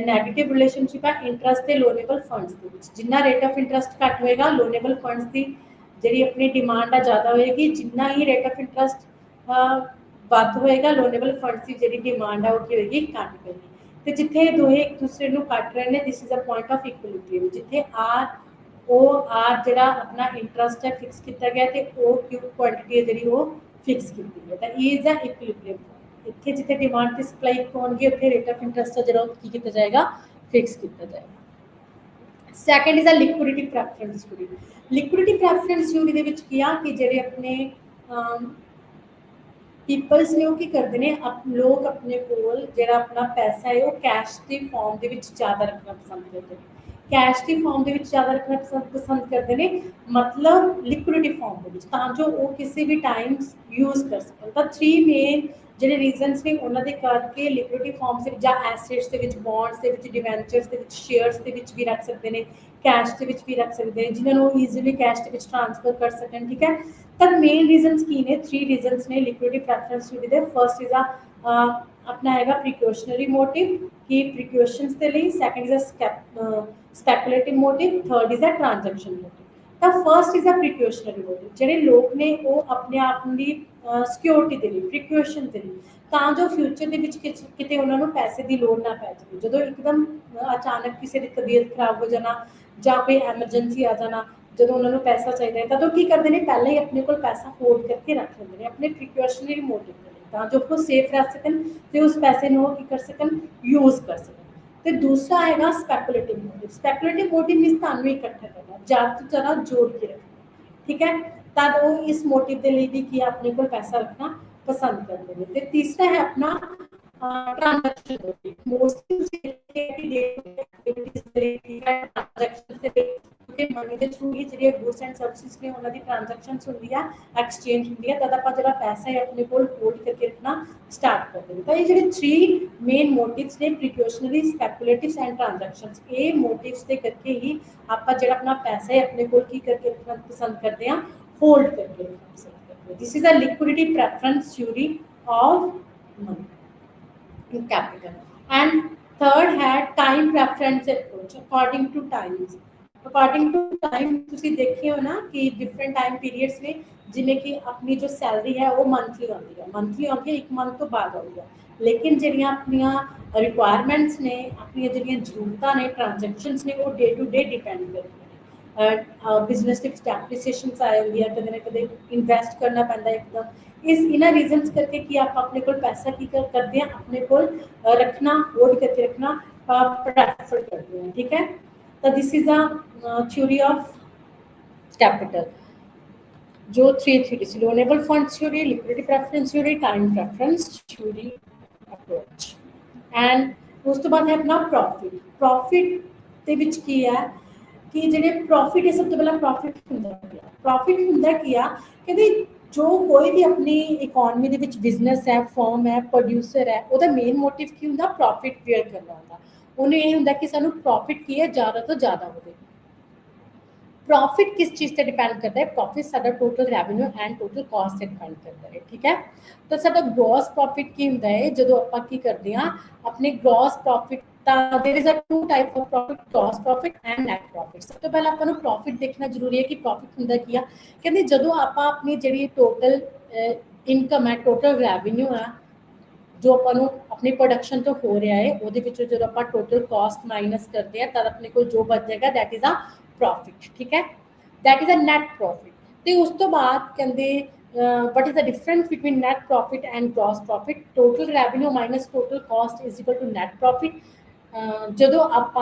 Speaker 1: नैगेटिव रिलेशनशिप है इंटरस्ट ते लोनेबल फंड्स के विच। जिन्ना रेट ऑफ इंटरस्ट घट होएगा लोनेबल फंड्स की जी अपनी डिमांड है ज़्यादा होएगी, जिन्ना ही रेट ऑफ इंटरस्ट ਵੱਧ ਹੋਏਗਾ ਲੋਨੇਬਲ ਫੰਡਸ ਦੀ ਜਿਹੜੀ ਡਿਮਾਂਡ ਆ ਉਹ ਕੀ ਹੋਏਗੀ ਘੱਟ ਹੋਏਗੀ। ਤੇ ਜਿੱਥੇ ਦੋਹੇ ਇੱਕ ਦੂਸਰੇ ਨੂੰ ਕੱਟ ਰਹੇ ਨੇ this is a point of equilibrium, ਜਿੱਥੇ ਆਰ ਜਿਹੜਾ ਆਪਣਾ ਇੰਟਰਸਟ ਹੈ ਫਿਕਸ ਕੀਤਾ ਗਿਆ ਤੇ ਉਹ ਕਿਊ ਕੁਆਂਟੀਟੀ ਹੈ ਜਿਹੜੀ ਉਹ ਫਿਕਸ ਕੀਤੀ ਹੈ। ਤਾਂ ਇਹ ਇਜ਼ ਅ ਇਕੁਇਲਿਬ੍ਰੀਅਮ। ਇੱਥੇ ਜਿੱਥੇ ਡਿਮਾਂਡ ਤੇ ਸਪਲਾਈ ਹੋਣਗੇ ਉੱਥੇ ਰੇਟ ਆਫ ਇੰਟਰਸਟ ਜਿਹੜਾ ਉਹ ਕੀ ਕੀਤਾ ਜਾਏਗਾ ਫਿਕਸ ਕੀਤਾ ਜਾਏਗਾ। Second is a liquidity preference theory. Liquidity preference theory ਦੇ ਵਿੱਚ ਕੀ ਆ ਕਿ ਜਿਹੜੇ ਆਪਣੇ पीपल्स ने वो की करते हैं लोग अपने कोल जिहड़ा अपना पैसा है वो कैश की फॉर्म के ज़्यादा रखना पसंद करते हैं। कैश की फॉर्म के ज़्यादा रखना पसंद करते हैं, मतलब लिक्विडिटी फॉर्म के तां जो वो किसी भी टाइम यूज़ कर सकन। तो 3 मेन ਜਿਹੜੇ ਰੀਜ਼ਨਸ ਨੇ ਉਹਨਾਂ ਦੇ ਕਰਕੇ ਲਿਕੁਇਡਿਟੀ ਫਾਰਮਸ ਦੇ ਜਾਂ ਐਸੈਟਸ ਦੇ ਵਿੱਚ ਬੌਂਡਸ ਦੇ ਵਿੱਚ ਡਿਵੈਂਚਰਸ ਦੇ ਵਿੱਚ ਸ਼ੇਅਰਸ ਦੇ ਵਿੱਚ ਵੀ ਰੱਖ ਸਕਦੇ ਨੇ, ਕੈਸ਼ ਦੇ ਵਿੱਚ ਵੀ ਰੱਖ ਸਕਦੇ ਨੇ, ਜਿਨ੍ਹਾਂ ਨੂੰ ਈਜ਼ੀਲੀ ਕੈਸ਼ ਦੇ ਵਿੱਚ ਟ੍ਰਾਂਸਫਰ ਕਰ ਸਕਣ, ਠੀਕ ਹੈ। ਤਾਂ ਮੇਨ ਰੀਜ਼ਨਸ ਕੀ ਨੇ, 3 ਰੀਜ਼ਨਸ ਨੇ ਲਿਕੁਇਡਿਟੀ ਪ੍ਰੈਫਰੈਂਸ ਥਿਊਰੀ ਦੇ। ਫਰਸਟ ਇਜ਼ ਆਪਣਾ ਹੈਗਾ ਪ੍ਰੀਕੌਸ਼ਨਰੀ ਮੋਟਿਵ ਕਿ ਪ੍ਰੀਕੌਸ਼ਨਸ ਦੇ ਲਈ, second is speculative motive, third is a transaction motive. ਤਾਂ first is a precautionary motive, ਜਿਹੜੇ ਲੋਕ ਨੇ ਉਹ ਆਪਣੇ ਆਪ ਦੀ ਸਿਕਿਉਰਿਟੀ ਦੇ ਲਈ, ਪ੍ਰੀਕਾਸ਼ਨ ਦੇ ਲਈ, ਤਾਂ ਜੋ ਫਿਊਚਰ ਦੇ ਵਿੱਚ ਕਿਤੇ ਉਹਨਾਂ ਨੂੰ ਪੈਸੇ ਦੀ ਲੋੜ ਨਾ ਪੈ ਜਾਵੇ। ਜਦੋਂ ਇੱਕਦਮ ਅਚਾਨਕ ਕਿਸੇ ਦੀ ਤਬੀਅਤ ਖਰਾਬ ਹੋ ਜਾਣਾ ਜਾਂ ਕੋਈ ਐਮਰਜੈਂਸੀ ਆ ਜਾਣਾ, ਜਦੋਂ ਉਹਨਾਂ ਨੂੰ ਪੈਸਾ ਚਾਹੀਦਾ ਹੈ, ਤਦੋਂ ਕੀ ਕਰਦੇ ਨੇ, ਪਹਿਲਾਂ ਹੀ ਆਪਣੇ ਕੋਲ ਪੈਸਾ ਹੋਲਡ ਕਰਕੇ ਰੱਖ ਲੈਂਦੇ ਨੇ ਆਪਣੇ ਪ੍ਰੀਕਾਸ਼ਨਰੀ ਮੋਟਿਵ ਦੇ ਲਈ, ਤਾਂ ਜੋ ਉਹ ਸੇਫ ਰਹਿ ਸਕਣ ਤੇ ਉਸ ਪੈਸੇ ਨੂੰ ਕੀ ਕਰ ਸਕਣ, ਯੂਜ਼ ਕਰ ਸਕਣ। ਤੇ ਦੂਸਰਾ ਹੈਗਾ speculative motive. Speculative motive means ਤੁਹਾਨੂੰ ਇਕੱਠਾ ਕਰਨਾ, ਜ਼ਿਆਦਾ ਤੋਂ ਜ਼ਿਆਦਾ ਜੋੜ ਕੇ ਰੱਖਣਾ, ਠੀਕ ਹੈ। ਤਦ ਉਹ ਇਸ ਮੋਟਿਵ ਦੇ ਲਈ ਵੀ ਕੀ ਆਪਣੇ ਕੋਲ ਪੈਸਾ ਰੱਖਣਾ ਪਸੰਦ ਕਰਦੇ ਨੇ। ਤੇ ਤੀਸਰਾ ਹੈ ਆਪਣਾ ट्रांजैक्शन मोटिव। मोस्टली ਤੁਸੀਂ ਦੇਖਿਆ ਕਿ ਐਕਟੀਵਿਟੀਜ਼ ਦੇ ਲਈ ट्रांजैक्शन ਦੇ ਲਈ ਕਿ ਮਨੀ ਦੇ ਥਰੂ ਹੀ ਜਿਹੜੀ ਗੁੱਡਸ ਐਂਡ ਸਰਵਿਸਿਜ਼ ਨੇ ਉਹਨਾਂ ਦੀ ट्रांजैक्शंस ਹੁੰਦੀ ਆ, ਐਕਸਚੇਂਜ ਹੁੰਦੀ ਆ, ਤਦ ਆਪਾਂ ਜਿਹੜਾ ਪੈਸਾ ਹੈ ਆਪਣੇ ਕੋਲ ਹੋਲਡ ਕਰਕੇ ਰੱਖਣਾ ਸਟਾਰਟ ਕਰਦੇ ਨੇ। ਤਾਂ ਇਹ ਜਿਹੜੇ 3 ਮੇਨ ਮੋਟਿਵਸ ਨੇ, ਪ੍ਰੀਕਾਸ਼ਨਰੀ, ਸਪੈਕੂਲੇਟਿਵਸ ਐਂਡ ट्रांजैक्शंस, ਇਹ ਮੋਟਿਵਸ ਦੇ ਕਰਕੇ ਹੀ ਆਪਾਂ ਜਿਹੜਾ ਆਪਣਾ ਪੈਸਾ ਹੈ ਆਪਣੇ ਕੋਲ ਕੀ ਕਰਕੇ ਰੱਖਣਾ ਪਸੰਦ ਕਰਦੇ ਆ, ਹੋਲਡ ਕਰਕੇ ਰੱਖਣਾ ਪਸੰਦ ਕਰਦੇ ਆ। This is a liquidity preference theory of money in capital. And third है time preference approach according to times। according to time ਤੁਸੀਂ ਦੇਖੇ ਹੋ ਨਾ ਕਿ different time periods ਨੇ, ਜਿਵੇਂ ਕਿ ਆਪਣੀ ਜੋ ਸੈਲਰੀ ਹੈ ਉਹ ਮੰਥਲੀ ਆਉਂਦੀ ਹੈ, ਇੱਕ ਮੰਥ ਤੋਂ ਬਾਅਦ ਆਉਂਦੀ ਹੈ, ਲੇਕਿਨ ਜਿਹੜੀਆਂ ਆਪਣੀਆਂ ਰਿਕੁਆਇਰਮੈਂਟਸ ਨੇ, ਆਪਣੀਆਂ ਜਿਹੜੀਆਂ ਜ਼ਰੂਰਤਾਂ ਨੇ, ਟ੍ਰਾਂਜੈਕਸ਼ਨਸ ਨੇ, ਉਹ ਡੇ ਟੂ ਡੇ ਡਿਪੈਂਡ ਕਰਦੀਆਂ ਨੇ। ਬਿਜ਼ਨਸ ਦੇ ਵਿੱਚ ਡੈਪਰੀਸੀਏਸ਼ਨਸ ਆ ਜਾਂਦੀ ਹੈ, ਕਦੇ ਨਾ ਕਦੇ ਇਨਵੈਸਟ ਕਰਨਾ ਪੈਂਦਾ ਇੱਕਦਮ। ਇਸ ਇਹਨਾਂ ਰੀਜ਼ਨਸ ਕਰਕੇ ਕਿ ਆਪਾਂ ਆਪਣੇ ਕੋਲ ਪੈਸਾ ਕੀ ਕਰਦੇ हैं, अपने को रखना, होल्ड करके रखना प्रेफर करते हैं, ठीक है। तो this is a theory of capital, जो 3 थ्योरी सी, loanable fund theory, liquidity preference theory, time preference theory approach. And उस तो बाद है अपना प्रॉफिट। प्रॉफिट ਦੇ ਵਿੱਚ ਕੀ ਹੈ ਕਿ ਜਿਹੜੇ ਪ੍ਰੋਫਿਟ ਹੈ, ਸਭ ਤੋਂ ਪਹਿਲਾਂ ਪ੍ਰੋਫਿਟ ਹੁੰਦਾ ਕੀ ਆ, ਕਹਿੰਦੇ ਜੋ ਕੋਈ ਵੀ ਆਪਣੀ ਇਕੋਨਮੀ ਦੇ ਵਿੱਚ ਬਿਜ਼ਨਸ ਹੈ, ਫਰਮ ਹੈ, ਪ੍ਰੋਡਿਊਸਰ ਹੈ, ਉਹਦਾ ਮੇਨ ਮੋਟਿਵ ਕੀ ਹੁੰਦਾ, ਪ੍ਰੋਫਿਟ ਬੇਅਰ ਕਰਨਾ ਹੁੰਦਾ। ਉਹਨੂੰ ਇਹ ਹੁੰਦਾ ਕਿ ਸਾਨੂੰ ਪ੍ਰੋਫਿਟ ਕੀ ਹੈ, ਜ਼ਿਆਦਾ ਤੋਂ ਜ਼ਿਆਦਾ ਹੋਵੇ। प्रॉफिट किस चीज़ से डिपेंड करता है, प्रॉफिट साडा total revenue and total cost से डिपेंड करता है, ठीक है। तो साडा ग्रॉस प्रॉफिट की हुंदा है, जो आपां की करते हैं अपने gross profit, there is a 2 type of profit, gross profit and net profit. सब तो पहले आपां नूं प्रॉफिट देखना जरूरी है कि प्रॉफिट हुंदा की आ। कहंदे जदों आपां अपनी जिहड़ी टोटल इनकम है, टोटल रेवेन्यू है, जो अपन अपनी प्रोडक्शन तो हो रहा है, वो जो आप टोटल कॉस्ट माइनस करते हैं, तब अपने को जो बच जाएगा दैट इज अ प्रॉफिट, ठीक है, that is a net profit. तो उस तो बाद कहते what is the difference between net profit and gross profit, total revenue minus total cost is equal to net profit. जो आप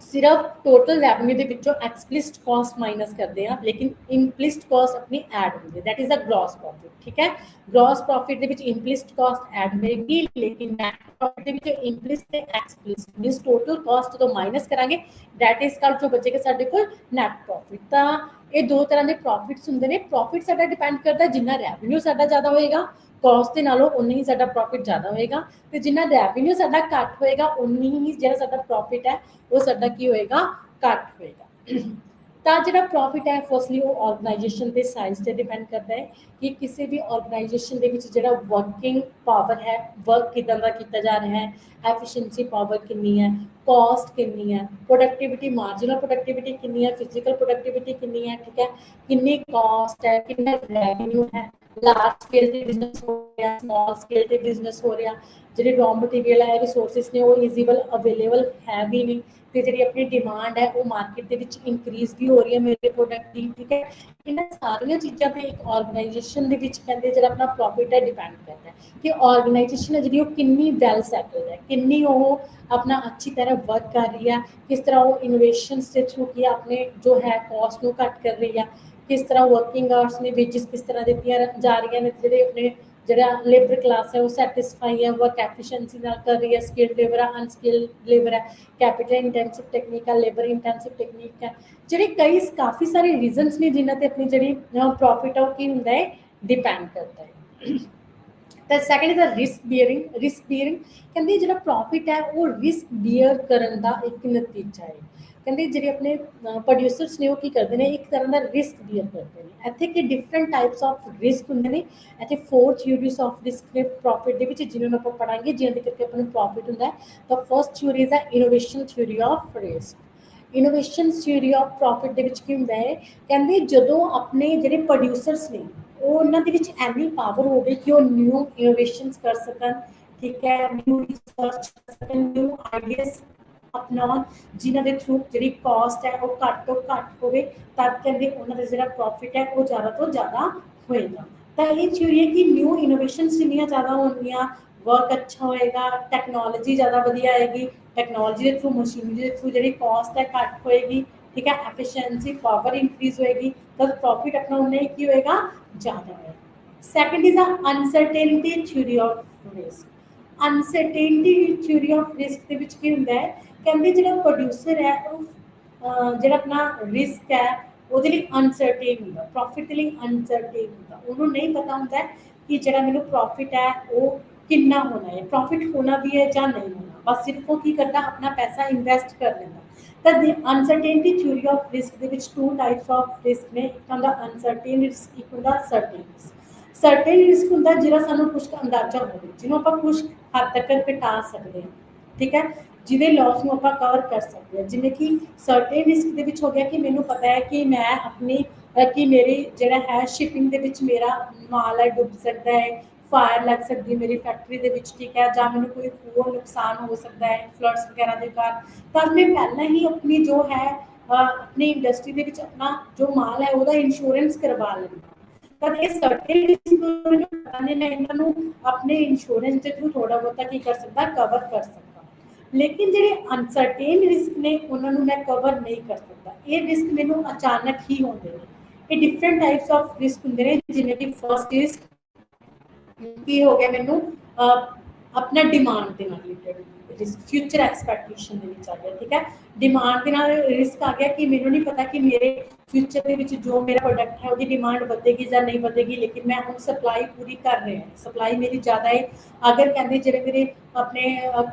Speaker 1: सिर्फ टोटल रेवेन्यू के विचों एक्सप्लिसिट कॉस्ट माइनस करते हैं, लेकिन इनप्लिसिट कॉस्ट अपनी ऐड होती है, that is a gross profit, ठीक है। ग्रॉस प्रॉफिट के विच इनप्लिसिट कॉस्ट ऐड होगी, लेकिन नैट प्रॉफिट के विच इनप्लिसिट ते एक्सप्लिसिट मींस टोटल कॉस्ट जो माइनस करांगे दैट इज कॉल्ड जो बचेगा साडे कोल नैट प्रॉफिट। तां ये 2 तरह के प्रॉफिट्स हुंदे ने। प्रॉफिट साडा डिपेंड करदा जिन्ना रेवेन्यू साडा ज़्यादा होएगा, कॉस्ट के नालों उन्ना ही साडा प्रॉफिट ज़्यादा होएगा, तो जिन्ना रेवेन्यू साडा घट होएगा उन्नी ही जिहड़ा साडा प्रॉफिट है वो साडा की होएगा, घट होएगा। ਤਾਂ ਜਿਹੜਾ ਪ੍ਰੋਫਿਟ ਹੈ ਫਸਟਲੀ ਉਹ ਆਰਗੇਨਾਈਜੇਸ਼ਨ ਦੇ ਸਾਈਜ਼ ਤੇ ਡਿਪੈਂਡ ਕਰਦਾ ਹੈ ਕਿ ਕਿਸੇ ਵੀ ਆਰਗੇਨਾਈਜੇਸ਼ਨ ਦੇ ਵਿੱਚ ਜਿਹੜਾ ਵਰਕਿੰਗ ਪਾਵਰ ਹੈ, ਵਰਕ ਕਿਦਾਂ ਦਾ ਕੀਤਾ ਜਾ ਰਿਹਾ ਹੈ, ਐਫੀਸ਼ੀਐਂਸੀ ਪਾਵਰ ਕਿੰਨੀ ਹੈ, ਕਾਸਟ ਕਿੰਨੀ ਹੈ, ਪ੍ਰੋਡਕਟਿਵਿਟੀ, ਮਾਰਜਨਲ ਪ੍ਰੋਡਕਟਿਵਿਟੀ ਕਿੰਨੀ ਹੈ, ਫਿਜ਼ੀਕਲ ਪ੍ਰੋਡਕਟਿਵਿਟੀ ਕਿੰਨੀ ਹੈ, ਠੀਕ ਹੈ, ਕਿੰਨੀ ਕਾਸਟ ਹੈ, ਕਿੰਨਾ ਰੈਵਨਿਊ ਹੈ, ਲਾਰਜ ਸਕੇਲ ਤੇ ਬਿਜ਼ਨਸ ਹੋ ਰਿਹਾ, ਸਮਾਲ ਸਕੇਲ ਤੇ ਬਿਜ਼ਨਸ ਹੋ ਰਿਹਾ, ਜਿਹੜੇ ਰॉ ਮਟੀਰੀਅਲ ਹੈ, ਰਿਸੋਰਸਿਸ ਨੇ ਉਹ ਈਜ਼ੀਬਲ ਅਵੇਲੇਬਲ ਹੈ ਵੀ ਨਹੀਂ, ਤੇ ਜਿਹੜੀ ਆਪਣੀ ਡਿਮਾਂਡ ਹੈ ਉਹ ਮਾਰਕੀਟ ਦੇ ਵਿੱਚ ਇਨਕਰੀਜ਼ ਵੀ ਹੋ ਰਹੀ ਹੈ ਮੇਰੇ ਪ੍ਰੋਡਕਟ ਦੀ, ਠੀਕ ਹੈ। ਇਹਨਾਂ ਸਾਰੀਆਂ ਚੀਜ਼ਾਂ ਤੇ ਇੱਕ ਆਰਗੇਨਾਈਜੇਸ਼ਨ ਦੇ ਵਿੱਚ ਕਹਿੰਦੇ ਜਿਹੜਾ ਆਪਣਾ ਪ੍ਰੋਫਿਟ ਹੈ ਡਿਪੈਂਡ ਕਰਦਾ ਹੈ ਕਿ ਆਰਗੇਨਾਈਜੇਸ਼ਨ ਹੈ ਜਿਹੜੀ ਉਹ ਕਿੰਨੀ ਵੈਲ ਸੈਟਲਡ ਹੈ, ਕਿੰਨੀ ਉਹ अपना अच्छी तरह वर्क कर रही है, किस तरह वो इनोवेशन से थ्रू किया अपने जो है कॉस्ट को घट कर रही है, किस तरह वर्किंग आवर्स ने वेजिस किस तरह दी जा रही हैं, जो अपने जो लेबर क्लास है वो सैटिस्फाई है, वर्क एफिशिएंसी कर रही है, स्किल्ड लेबर है, अनस्किल्ड लेबर है, कैपिटल इंटेंसिव टेक्निक है, लेबर इंटेंसिव टेक्निक है, जो कई काफ़ी सारे रीजनस ने जिन्होंने अपनी जी प्रॉफिट है वो होंगे डिपेंड करता है। तो second is a risk bearing. Risk bearing कहते जो प्रॉफिट है वो रिस्क बीयर करने का एक नतीजा है। कहते जो अपने प्रोड्यूसर्स ने वो करते हैं एक तरह का रिस्क बीयर करते हैं। इतने कि डिफरेंट टाइप्स ऑफ रिस्क होंगे ने, इतने 4 थ्योरीज ऑफ रिस्क ने प्रॉफिट के जिन्होंने आप पढ़ांगे जिन्हें करके अपना प्रॉफिट होंगे। तो first theory is a innovation theory of risk. Innovation theory of profit ਦੇ ਵਿੱਚ ਕੀ ਹੁੰਦਾ ਹੈ, ਕਹਿੰਦੇ ਜਦੋਂ ਆਪਣੇ ਜਿਹੜੇ ਪ੍ਰੋਡਿਊਸਰਸ ਨੇ ਉਹ ਉਹਨਾਂ ਦੇ ਵਿੱਚ ਐਨੀ ਪਾਵਰ ਹੋਵੇ ਕਿ ਉਹ ਨਿਊ ਇਨੋਵੇਸ਼ਨਸ ਕਰ ਸਕਣ, ਠੀਕ ਹੈ, ਨਿਊ ਰਿਸਰਚ ਕਰ ਸਕਣ, ਨਿਊ ਆਈਡੀਆਜ਼ ਅਪਣਾਉਣ, ਜਿਨ੍ਹਾਂ ਦੇ ਥਰੂ ਜਿਹੜੀ ਕਾਸਟ ਹੈ ਉਹ ਘੱਟ ਤੋਂ ਘੱਟ ਹੋਵੇ, ਤਦ ਕਹਿੰਦੇ ਉਹਨਾਂ ਦਾ ਜਿਹੜਾ ਪ੍ਰੋਫਿਟ ਹੈ ਉਹ ਜ਼ਿਆਦਾ ਤੋਂ ਜ਼ਿਆਦਾ ਹੋਏਗਾ। ਤਾਂ ਇਹ ਥਿਊਰੀ ਹੈ ਕਿ ਨਿਊ ਇਨੋਵੇਸ਼ਨਸ ਜਿੰਨੀਆਂ ਜ਼ਿਆਦਾ ਹੋਣਗੀਆਂ, वर्क अच्छा होएगा, टैक्नोलॉजी ज़्यादा वधिया आएगी, टैक्नोलॉजी के थ्रू मशीनरी के थ्रू जी कॉस्ट है घट होएगी, ठीक है, एफिशिएंसी पावर इंक्रीज होएगी, तो प्रॉफिट अपना उन्हें की होएगा ज़्यादा होएगा। Second is a uncertainty theory of risk. Uncertainty theory of risk के विच की हुंदा है, कहंदे जिहड़ा प्रोड्यूसर है वो जिहड़ा अपना रिस्क है ਉਹਦੇ ਲਈ ਅਨਸਰਟੇਨ ਹੁੰਦਾ, ਪ੍ਰੋਫਿਟ ਦੇ ਲਈ ਅਨਸਰਟੇਨ ਹੁੰਦਾ, ਉਹਨੂੰ ਨਹੀਂ ਪਤਾ ਹੁੰਦਾ ਕਿ ਜਿਹੜਾ ਮੈਨੂੰ ਪ੍ਰੋਫਿਟ ਹੈ ਉਹ कितना होना है, प्रॉफिट होना भी है या नहीं होना, बस सिर्फ वो की करता अपना पैसा इन्वेस्ट कर लेना। तो uncertainty theory of risk they which two types of risk ने, एक होंदा अनसर्टेन रिस्क, एक होंदा सर्टेन रिस्क। सर्टेन रिस्क होंदा जिहड़ा सानू कुछ अंदाजा होवे, जिन्हों आपां कुछ हद तक घटा सकते हैं, ठीक है, जिहदे लॉस नूं आपां कवर कर सकते हैं। जिवें कि सर्टेन रिस्क दे विच हो गया कि मैनूं पता है कि मैं अपनी कि मेरी जिहड़ा है शिपिंग दे विच मेरा माल है डुब सकता है, फायर लग सकती है मेरी फैक्ट्री के विच, ठीक है, ਜਾਂ ਮੈਨੂੰ कोई होर नुकसान हो सकता है फ्लड्स वगैरह के कारण, तब मैं पहले ही अपनी जो है अपनी इंडस्ट्री के विच अपना जो माल है वो इंश्योरेंस करवा लेना। तब ये सर्टेन रिस्क मैं इन्हों अपने इंश्योरेंस के थ्रू थोड़ा बहुत की कर सकता, कवर कर सकता। लेकिन जो अनसर्टेन रिस्क ने उन्होंने मैं कवर नहीं कर सकता। ये रिस्क मैनू अचानक ही होंगे ने, ये डिफरेंट टाइप्स ऑफ रिस्क होंगे ने, जिन्हें कि फर्स्ट रिस्क की हो गया मैनू अपना डिमांड के रिलेटेड रिस्क, फ्यूचर एक्सपैक्टेशन आ गया, ठीक है, डिमांड के रिस्क आ गया कि मैनू नहीं पता कि मेरे फ्यूचर के जो मेरा प्रोडक्ट है वो डिमांड बढ़ेगी या नहीं बढ़ेगी, लेकिन मैं हम सप्लाई पूरी कर रहे हैं, सप्लाई मेरी ज़्यादा है। अगर कहते जो मेरे अपने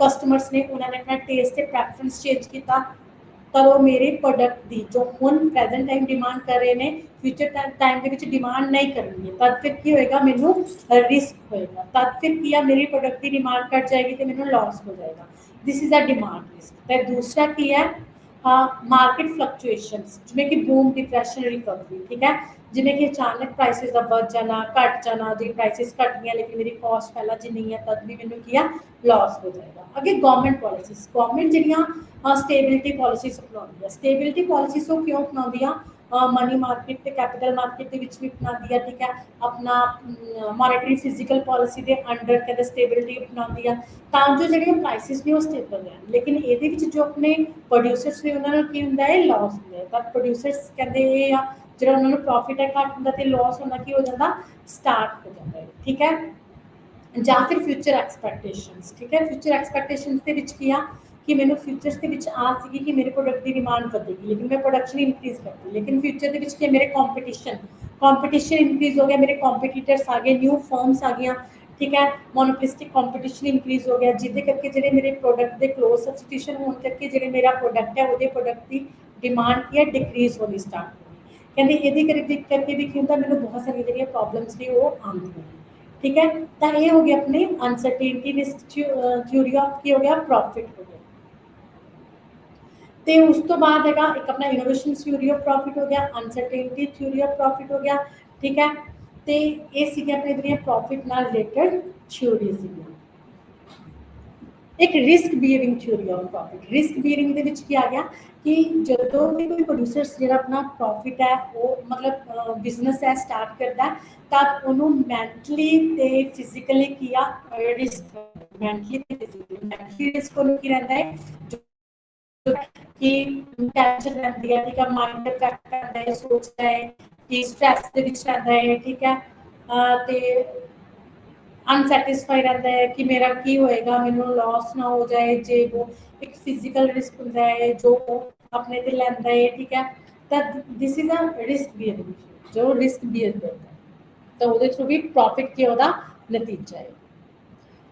Speaker 1: कस्टमर्स ने उन्होंने अपना टेस्ट प्रैफरेंस चेंज किया, तो वो मेरे प्रोडक्ट की जो हुण प्रेजेंट टाइम डिमांड कर रहे हैं फ्यूचर टाइम के डिमांड नहीं करेंगे, तब फिर की होएगा, मैनू रिस्क होएगा, तब फिर की है मेरी प्रोडक्ट की डिमांड घट जाएगी तो मैनू लॉस हो जाएगा। This is a demand risk. तो दूसरा की है मार्केट फ्लक्चुएशनस, जिमें कि बूम डिप्रैशन रिकवरी, ठीक है, जिमें कि अचानक प्राइसिस का बढ़ जाना घट जाना, जी प्राइसिस घट गई लेकिन मेरी कॉस्ट पहला जिन्नी है तब भी मैनू किया लॉस हो जाएगा। अगे गवर्नमेंट पॉलिसीज, गवर्नमेंट जिहड़ियां स्टेबिलिटी पॉलिसीज अपनाउंदी है, स्टेबिलिटी पॉलिसीज वो क्यों अपनाउंदी है, मनी मार्केट ते कैपिटल मार्केट के विच भी अपनाती है, ठीक है, अपना मॉनेटरी फिजिकल पॉलिसी के अंडर कहते स्टेबिलिटी अपनाती है, तो जो जो प्राइसिस ने वो स्टेबल रहन। लेकिन ये जो अपने प्रोड्यूसर्स ने उन्होंने की होंदा है लॉस होंदा है, तब प्रोड्यूसर्स कहते ये आ जो उन्होंने प्रॉफिट है घट होंदा तो लॉस होना की हो जाता स्टार्ट हो जाता है, ठीक है। ਜਾਂ फिर फ्यूचर एक्सपैक्टेशनस, ठीक है, फ्यूचर एक्सपैक्टेशनस के विच की आ कि मैंने फ्यूचर्स के विच आ सी कि मेरे प्रोडक्ट की डिमांड बढ़ेगी, लेकिन मैं प्रोडक्शन इंक्रीज करती, लेकिन फ्यूचर के विच क्या मेरे कॉम्पीटिशन इंक्रीज हो गया, मेरे कॉम्पीटिटर्स आ गए, न्यू फर्म्स आ गई, ठीक है, मोनोपोलिस्टिक कॉम्पीटिशन इंक्रीज हो गया, जिसके करके जो मेरे प्रोडक्ट के क्लोज सब्सटीट्यूशन होने करके जो मेरा प्रोडक्ट है वो प्रोडक्ट की डिमांड की है डिक्रीज होनी स्टार्ट होगी। कहते ये करके भी क्यों मैंने बहुत सारी जो प्रॉब्लम्स ने वो आती हैं, ठीक है। तो ये हो गया अपने अनसर्टेनिटी रिस्क थ्योरी ऑफ की हो गया प्रॉफिट हो गया। तो उस तो बाद है एक अपना इनोवेशन थ्योरी ऑफ प्रॉफिट हो गया, अनसर्टेनिटी थ्योरी ऑफ प्रॉफिट हो गया, ठीक है। तो ये अपने जो प्रॉफिट नाल रिलेटेड थ्योरी सी। एक risk bearing theory of profit, risk bearing के विच आ गया कि जो भी कोई प्रोड्यूसर्स जो अपना प्रॉफिट है वो मतलब बिजनेस है स्टार्ट करता है, तब उन्होंने मैंटली ते फिजिकली किया रिस्क, मैंटली रिस्क की रहता है कि टेंशन रहती है, ठीक है, माइंड अफेक्ट करता है, सोचता है कि स्ट्रैस के विच रहता है, ठीक है, तो अनसैटिस्फाई रहता है कि मेरा की होएगा, मैनू लॉस ना हो जाए, जे वो एक फिजिकल रिस्क होता है जो अपने ते लैंदा है, ठीक है। तो this is a risk bearing, जो रिस्क बियर करता है, तो वो थ्रू भी प्रॉफिट की होदा नतीजा है।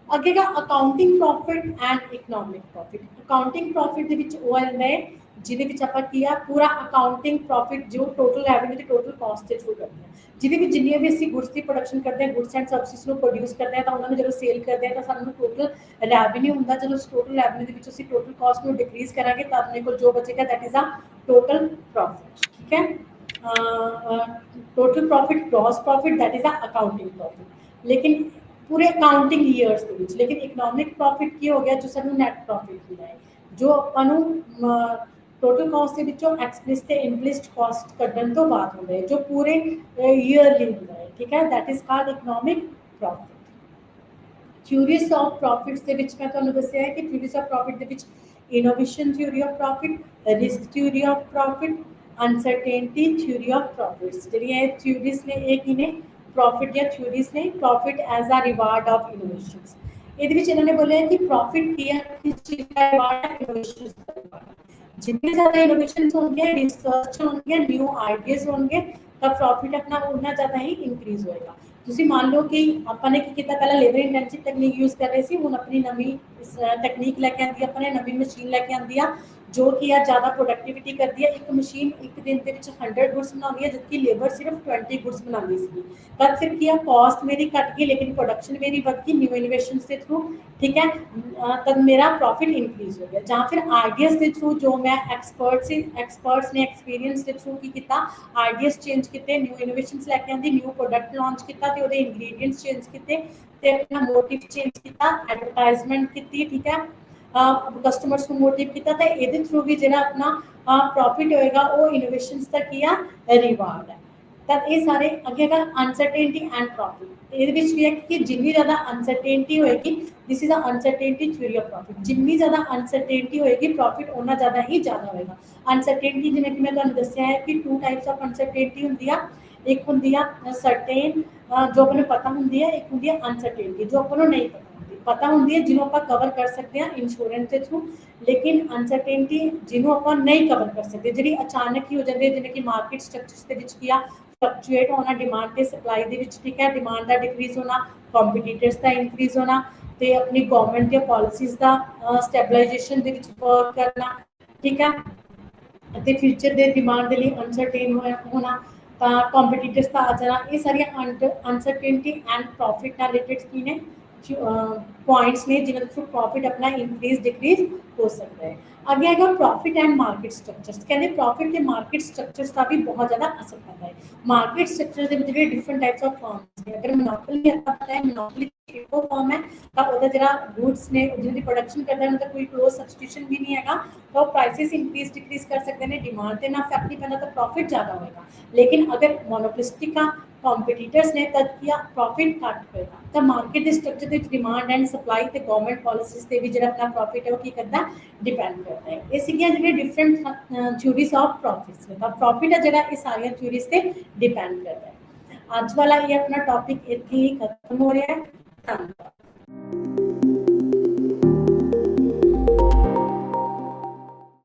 Speaker 1: अगे का accounting profit and economic profit. Accounting profit दे विच वो आंदा है ਜਿਹਦੇ ਵਿੱਚ ਆਪਾਂ ਕੀ ਆ ਪੂਰਾ ਅਕਾਊਂਟਿੰਗ ਪ੍ਰੋਫਿਟ ਜੋ ਟੋਟਲ ਰੈਵਨਿਊ ਤੇ ਟੋਟਲ ਕਾਸਟ ਦੇ ਥਰੂ ਕਰਦੇ ਹਾਂ, ਜਿਹਦੇ ਵਿੱਚ ਜਿੰਨੀਆਂ ਵੀ ਅਸੀਂ ਗੁੱਡਸ ਦੀ ਪ੍ਰੋਡਕਸ਼ਨ ਕਰਦੇ ਹਾਂ, ਗੁੱਡਸ ਐਂਡ ਸਰਵਿਸਿਜ਼ ਨੂੰ ਪ੍ਰੋਡਿਊਸ ਕਰਦੇ ਹਾਂ, ਤਾਂ ਉਹਨਾਂ ਨੂੰ ਜਦੋਂ ਸੇਲ ਕਰਦੇ ਹਾਂ ਤਾਂ ਸਾਨੂੰ ਟੋਟਲ ਰੈਵਨਿਊ ਹੁੰਦਾ। ਜਦੋਂ ਟੋਟਲ ਰੈਵਨਿਊ ਦੇ ਵਿੱਚ ਅਸੀਂ ਟੋਟਲ ਕਾਸਟ ਨੂੰ ਡਿਕਰੀਜ਼ ਕਰਾਂਗੇ ਤਾਂ ਆਪਣੇ ਕੋਲ ਜੋ ਬਚੇਗਾ that is a total profit. ਠੀਕ ਹੈ, total profit gross profit that is a accounting profit. ਲੇਕਿਨ ਪੂਰੇ ਅਕਾਊਂਟਿੰਗ ਈਅਰਸ ਦੇ ਵਿੱਚ, ਲੇਕਿਨ ਇਕਨੋਮਿਕ ਪ੍ਰੋਫਿਟ ਕੀ ਹੋ ਗਿਆ ਜੋ ਸਾਨੂੰ ਨੈਟ ਪ੍ਰੋਫਿਟ ਹੁੰਦਾ ਹੈ, ਜੋ ਆਪਾਂ ਨੂੰ ਟੋਟਲ ਕਾਸਟ ਦੇ ਵਿੱਚੋਂ ਐਕਸਪਲਿਸਟ ਤੇ ਇੰਪਲਿਸਟ ਕਾਸਟ ਕੱਢਣ ਤੋਂ ਬਾਅਦ ਹੁੰਦਾ ਹੈ, ਜੋ ਪੂਰੇ ਈਅਰਲੀ ਹੁੰਦਾ ਹੈ। ਠੀਕ ਹੈ, that is called economic profit. Theories of profits ਦੇ ਵਿੱਚ ਮੈਂ ਤੁਹਾਨੂੰ ਦੱਸਿਆ ਹੈ ਕਿ ਥਿਊਰੀਜ਼ ਆਫ ਪ੍ਰੋਫਿਟ ਦੇ ਵਿੱਚ innovation theory of profit, risk theory of profit, uncertainty theory of profits. ਜਿਹੜੀਆਂ ਇਹ ਥਿਊਰੀਜ਼ ਨੇ ਇਹ ਕੀ ਨੇ, ਪ੍ਰੋਫਿਟ ਦੀਆਂ ਥਿਊਰੀਜ਼ ਨੇ। Profit as a reward of innovations, ਇਹਦੇ ਵਿੱਚ ਇਹਨਾਂ ਨੇ ਬੋਲਿਆ ਕਿ ਪ੍ਰੋਫਿਟ ਕੀ ਹੈ, ਕਿਸ ਚੀਜ਼ ਦਾ ਰਿਵਾਰਡ ਹੈ, ਇਨੋਵੇਸ਼ਨਸ ਦਾ ਰਿਵਾਰਡ ਹੈ। जितनी ज़्यादा इनोवेशन होंगे, रिसर्च होंगे, न्यू आइडियाज होंगे, तब प्रॉफिट अपना उतना ज़्यादा ही इंक्रीज होएगा। ਤੁਸੀਂ ਮੰਨ ਲਓ ਕਿ ਆਪਾਂ ਨੇ ਕੀ ਕੀਤਾ, ਪਹਿਲਾਂ ਲੇਬਰ ਇੰਟੈਂਸਿਵ ਟੈਕਨੀਕ ਯੂਜ਼ ਕਰ ਰਹੇ ਸੀ, ਹੁਣ ਆਪਣੀ ਨਵੀਂ ਟੈਕਨੀਕ ਲੈ ਕੇ ਆਂਦੀ, ਆਪਾਂ ਨੇ ਨਵੀਂ ਮਸ਼ੀਨ ਲੈ ਕੇ ਆਂਦੀ ਆ ਜੋ ਕਿ ਆ ਜ਼ਿਆਦਾ ਪ੍ਰੋਡਕਟਿਵਿਟੀ ਕਰਦੀ ਹੈ। ਇੱਕ ਮਸ਼ੀਨ ਇੱਕ ਦਿਨ ਦੇ ਵਿੱਚ 100 ਗੁੱਡਸ ਬਣਾਉਂਦੀ ਹੈ, ਜਦਕਿ ਲੇਬਰ ਸਿਰਫ 20 ਗੁੱਡਸ ਬਣਾਉਂਦੀ ਸੀ। ਤਦ ਫਿਰ ਕੀ ਆ, ਕਾਸਟ ਮੇਰੀ ਘਟ ਗਈ ਲੇਕਿਨ ਪ੍ਰੋਡਕਸ਼ਨ ਮੇਰੀ ਵੱਧ ਗਈ ਨਿਊ ਇਨੋਵੇਸ਼ਨਸ ਦੇ ਥਰੂ। ਠੀਕ ਹੈ, ਤਦ ਮੇਰਾ ਪ੍ਰੋਫਿਟ ਇਨਕਰੀਜ਼ ਹੋ ਗਿਆ। ਜਾਂ ਫਿਰ ਆਈਡੀਆਜ਼ ਦੇ ਥਰੂ ਜੋ ਮੈਂ ਐਕਸਪਰਟਸ ਨੇ ਐਕਸਪੀਰੀਅੰਸ ਦੇ ਥਰੂ ਕੀ ਕੀਤਾ, ਆਈਡੀਆਜ਼ ਚੇਂਜ ਕੀਤੇ, ਨਿਊ ਇਨੋਵੇਸ਼ਨਸ ਲੈ ਕੇ ਆਂਦੀ, ਨਿਊ ਪ੍ਰੋਡਕਟ ਲਾਂਚ ਕੀਤਾ ਤੇ ਉਹਦੇ ਇੰਗਰੀਡੀਐਂਟਸ ਚੇਂਜ ਕੀਤੇ ਤੇ ਆਪਣਾ ਮੋਟਿਵ ਚੇਂਜ ਕੀਤਾ, ਐਡਵਰਟਾਈਜ਼ਮੈਂਟ ਕੀਤੀ। ਠੀਕ ਹੈ, ਕਸਟਮਰਸ ਨੂੰ ਮੋਟਿਵ ਕੀਤਾ ਤੇ ਇਹਦੇ ਥਰੂ ਵੀ ਜਿਹੜਾ ਆਪਣਾ ਪ੍ਰੋਫਿਟ ਹੋਏਗਾ ਉਹ ਇਨੋਵੇਸ਼ਨਸ ਦਾ ਕੀ ਆ, ਰਿਵਾਰਡ ਹੈ। ਤਾਂ ਇਹ ਸਾਰੇ ਅੱਗੇ ਹੈਗਾ ਅਨਸਰਟੇਨਟੀ ਐਂਡ ਪ੍ਰੋਫਿਟ। ਇਹਦੇ ਵਿੱਚ ਕੀ ਹੈ ਕਿ ਜਿੰਨੀ ਜ਼ਿਆਦਾ ਅਨਸਰਟੇਨਟੀ ਹੋਏਗੀ, this is a uncertainty theory of profit, ਜਿੰਨੀ ਜ਼ਿਆਦਾ ਅਨਸਰਟੇਨਟੀ ਹੋਏਗੀ ਪ੍ਰੋਫਿਟ ਉਹਨਾਂ ਜ਼ਿਆਦਾ ਹੀ ਜ਼ਿਆਦਾ ਹੋਏਗਾ। ਅਨਸਰਟੇਨਟੀ ਜਿਵੇਂ ਕਿ ਮੈਂ ਤੁਹਾਨੂੰ ਦੱਸਿਆ ਹੈ ਕਿ 2 ਟਾਈਪਸ ਆਫ ਅਨਸਰਟੇਨਟੀ ਹੁੰਦੀ ਆ, ਇੱਕ ਹੁੰਦੀ ਆ ਸਰਟੇਨ ਜੋ ਆਪਾਂ ਨੂੰ ਪਤਾ ਹੁੰਦੀ ਹੈ, ਇੱਕ ਹੁੰਦੀ ਹੈ ਅਨਸਰਟੇਨਟੀ ਜੋ ਆਪਾਂ ਨੂੰ ਨਹੀਂ ਪਤਾ ਹੁੰਦੀ ਹੈ, ਜਿਹਨੂੰ ਆਪਾਂ ਕਵਰ ਕਰ ਸਕਦੇ ਹਾਂ ਇੰਸ਼ੋਰੈਂਸ ਦੇ ਥਰੂ। ਲੇਕਿਨ ਅਨਸਰਟੇਨਟੀ ਜਿਹਨੂੰ ਆਪਾਂ ਨਹੀਂ ਕਵਰ ਕਰ ਸਕਦੇ, ਜਿਹੜੀ ਅਚਾਨਕ ਹੀ ਹੋ ਜਾਂਦੀ ਹੈ, ਜਿਵੇਂ ਕਿ ਮਾਰਕੀਟ ਸਟਰਕਚਰਸ ਦੇ ਵਿੱਚ ਕੀ ਆ, ਫਲਕਚੁਏਟ ਹੋਣਾ ਡਿਮਾਂਡ ਤੇ ਸਪਲਾਈ ਦੇ ਵਿੱਚ। ਠੀਕ ਹੈ, ਡਿਮਾਂਡ ਦਾ ਡਿਕਰੀਜ਼ ਹੋਣਾ, ਕੰਪੀਟੀਟਰਸ ਦਾ ਇਨਕਰੀਜ਼ ਹੋਣਾ ਤੇ ਆਪਣੀ ਗਵਰਨਮੈਂਟ ਦੀਆਂ ਪਾਲਿਸੀਜ਼ ਦਾ ਸਟੈਬਲਾਈਜੇਸ਼ਨ ਦੇ ਵਿੱਚ ਵਰਕ ਕਰਨਾ। ਠੀਕ ਹੈ, ਅਤੇ ਫਿਊਚਰ ਦੇ ਡਿਮਾਂਡ ਦੇ ਲਈ ਅਨਸਰਟੇਨ ਹੋਣਾ, ਤਾਂ ਕੰਪੀਟੀਟਰਸ ਦਾ ਆ ਜਾਣਾ। ਇਹ ਸਾਰੀਆਂ ਅਨਸਰਟੇਨਟੀ ਐਂਡ ਪ੍ਰੋਫਿਟ ਨਾਲ ਰਿਲੇਟਡ ਕੀ ਨੇ, ਪੁਆਇੰਟਸ ਨੇ ਜਿਨ੍ਹਾਂ ਦੇ ਥਰੂ ਪ੍ਰੋਫਿਟ ਆਪਣਾ ਇਨਕਰੀਜ਼ ਡਿਕਰੀਜ਼ ਹੋ ਸਕਦਾ ਹੈ। ਅੱਗੇ ਹੈਗਾ ਪ੍ਰੋਫਿਟ ਐਂਡ ਮਾਰਕੀਟ ਸਟਰਕਚਰਸ। ਕਹਿੰਦੇ ਪ੍ਰੋਫਿਟ ਤੇ ਮਾਰਕੀਟ ਸਟਰਕਚਰਸ ਦਾ ਵੀ ਬਹੁਤ ਜ਼ਿਆਦਾ ਅਸਰ ਪੈਂਦਾ ਹੈ। ਮਾਰਕੀਟ ਸਟਰਕਚਰ ਦੇ ਵਿੱਚ ਜਿਹੜੇ ਡਿਫਰੈਂਟ ਟਾਈਪਸ ਆਫ ਫਰਮਸ ਨੇ, ਅਗਰ ਮੋਨੋਪੋਲੀ ਆਪਾਂ ਪਤਾ ਹੈ ਮੋਨੋਪੋਲੀ ਇੱਕੋ ਫਰਮ ਹੈ ਤਾਂ ਉਹਦਾ ਜਿਹੜਾ ਗੁੱਡਸ ਨੇ ਜਿਹਦੀ ਪ੍ਰੋਡਕਸ਼ਨ ਕਰਦਾ ਉਹਨਾਂ ਦਾ ਕੋਈ ਕਲੋਜ਼ ਸਬਸਟੀਟਿਊਸ਼ਨ ਵੀ ਨਹੀਂ ਹੈਗਾ, ਤਾਂ ਉਹ ਪ੍ਰਾਈਸਿਸ ਇੰਕਰੀਜ਼ ਡਿਕਰੀਜ਼ ਕਰ ਸਕਦੇ ਨੇ, ਡਿਮਾਂਡ ਤੇ ਨਾ ਇਫੈਕਟ ਨਹੀਂ ਪੈਂਦਾ ਤਾਂ ਪ੍ਰੋਫਿਟ ਜ਼ਿਆਦਾ ਹੋਏਗਾ। ਲੇਕਿਨ ਅਗਰ ਮੋਨੋਪੋਲਿਸਟਿਕ ਆ ਕੰਪੀਟੀਟਰਸ ਨੇ ਤਦ ਕੀ ਆ, ਪ੍ਰੋਫਿਟ ਘੱਟ ਹੋਏਗਾ। ਤਾਂ ਮਾਰਕੀਟ ਦੇ ਸਟਰਕਚਰ ਦੇ ਵਿੱਚ ਡਿਮਾਂਡ ਐਂਡ ਸਪਲਾਈ ਤੇ ਗਵਰਨਮੈਂਟ ਪਾਲਿਸੀਜ਼ ਤੇ ਵੀ ਜਿਹੜਾ ਆਪਣਾ ਪ੍ਰੋਫਿਟ ਹੈ ਉਹ ਕੀ ਕਰਦਾ, ਡਿਪੈਂਡ ਕਰਦਾ ਹੈ। ਇਹ ਸੀਗੀਆਂ ਜਿਹੜੇ ਡਿਫਰੈਂਟ ਥਿਊਰੀਜ਼ ਆਫ ਪ੍ਰੋਫਿਟਸ ਨੇ। ਤਾਂ ਪ੍ਰੋਫਿਟ ਹੈ ਜਿਹੜਾ ਇਹ ਸਾਰੀਆਂ ਥਿਊਰੀਜ਼ ਤੇ ਡਿਪੈਂਡ ਕਰਦਾ ਹੈ। ਅੱਜ ਵਾਲਾ ਇਹ ਆਪਣਾ ਟੌਪਿਕ ਇੱਥੇ ਹੀ ਖਤਮ ਹੋ ਰਿਹਾ ਹੈ। ਧੰਨਵਾਦ।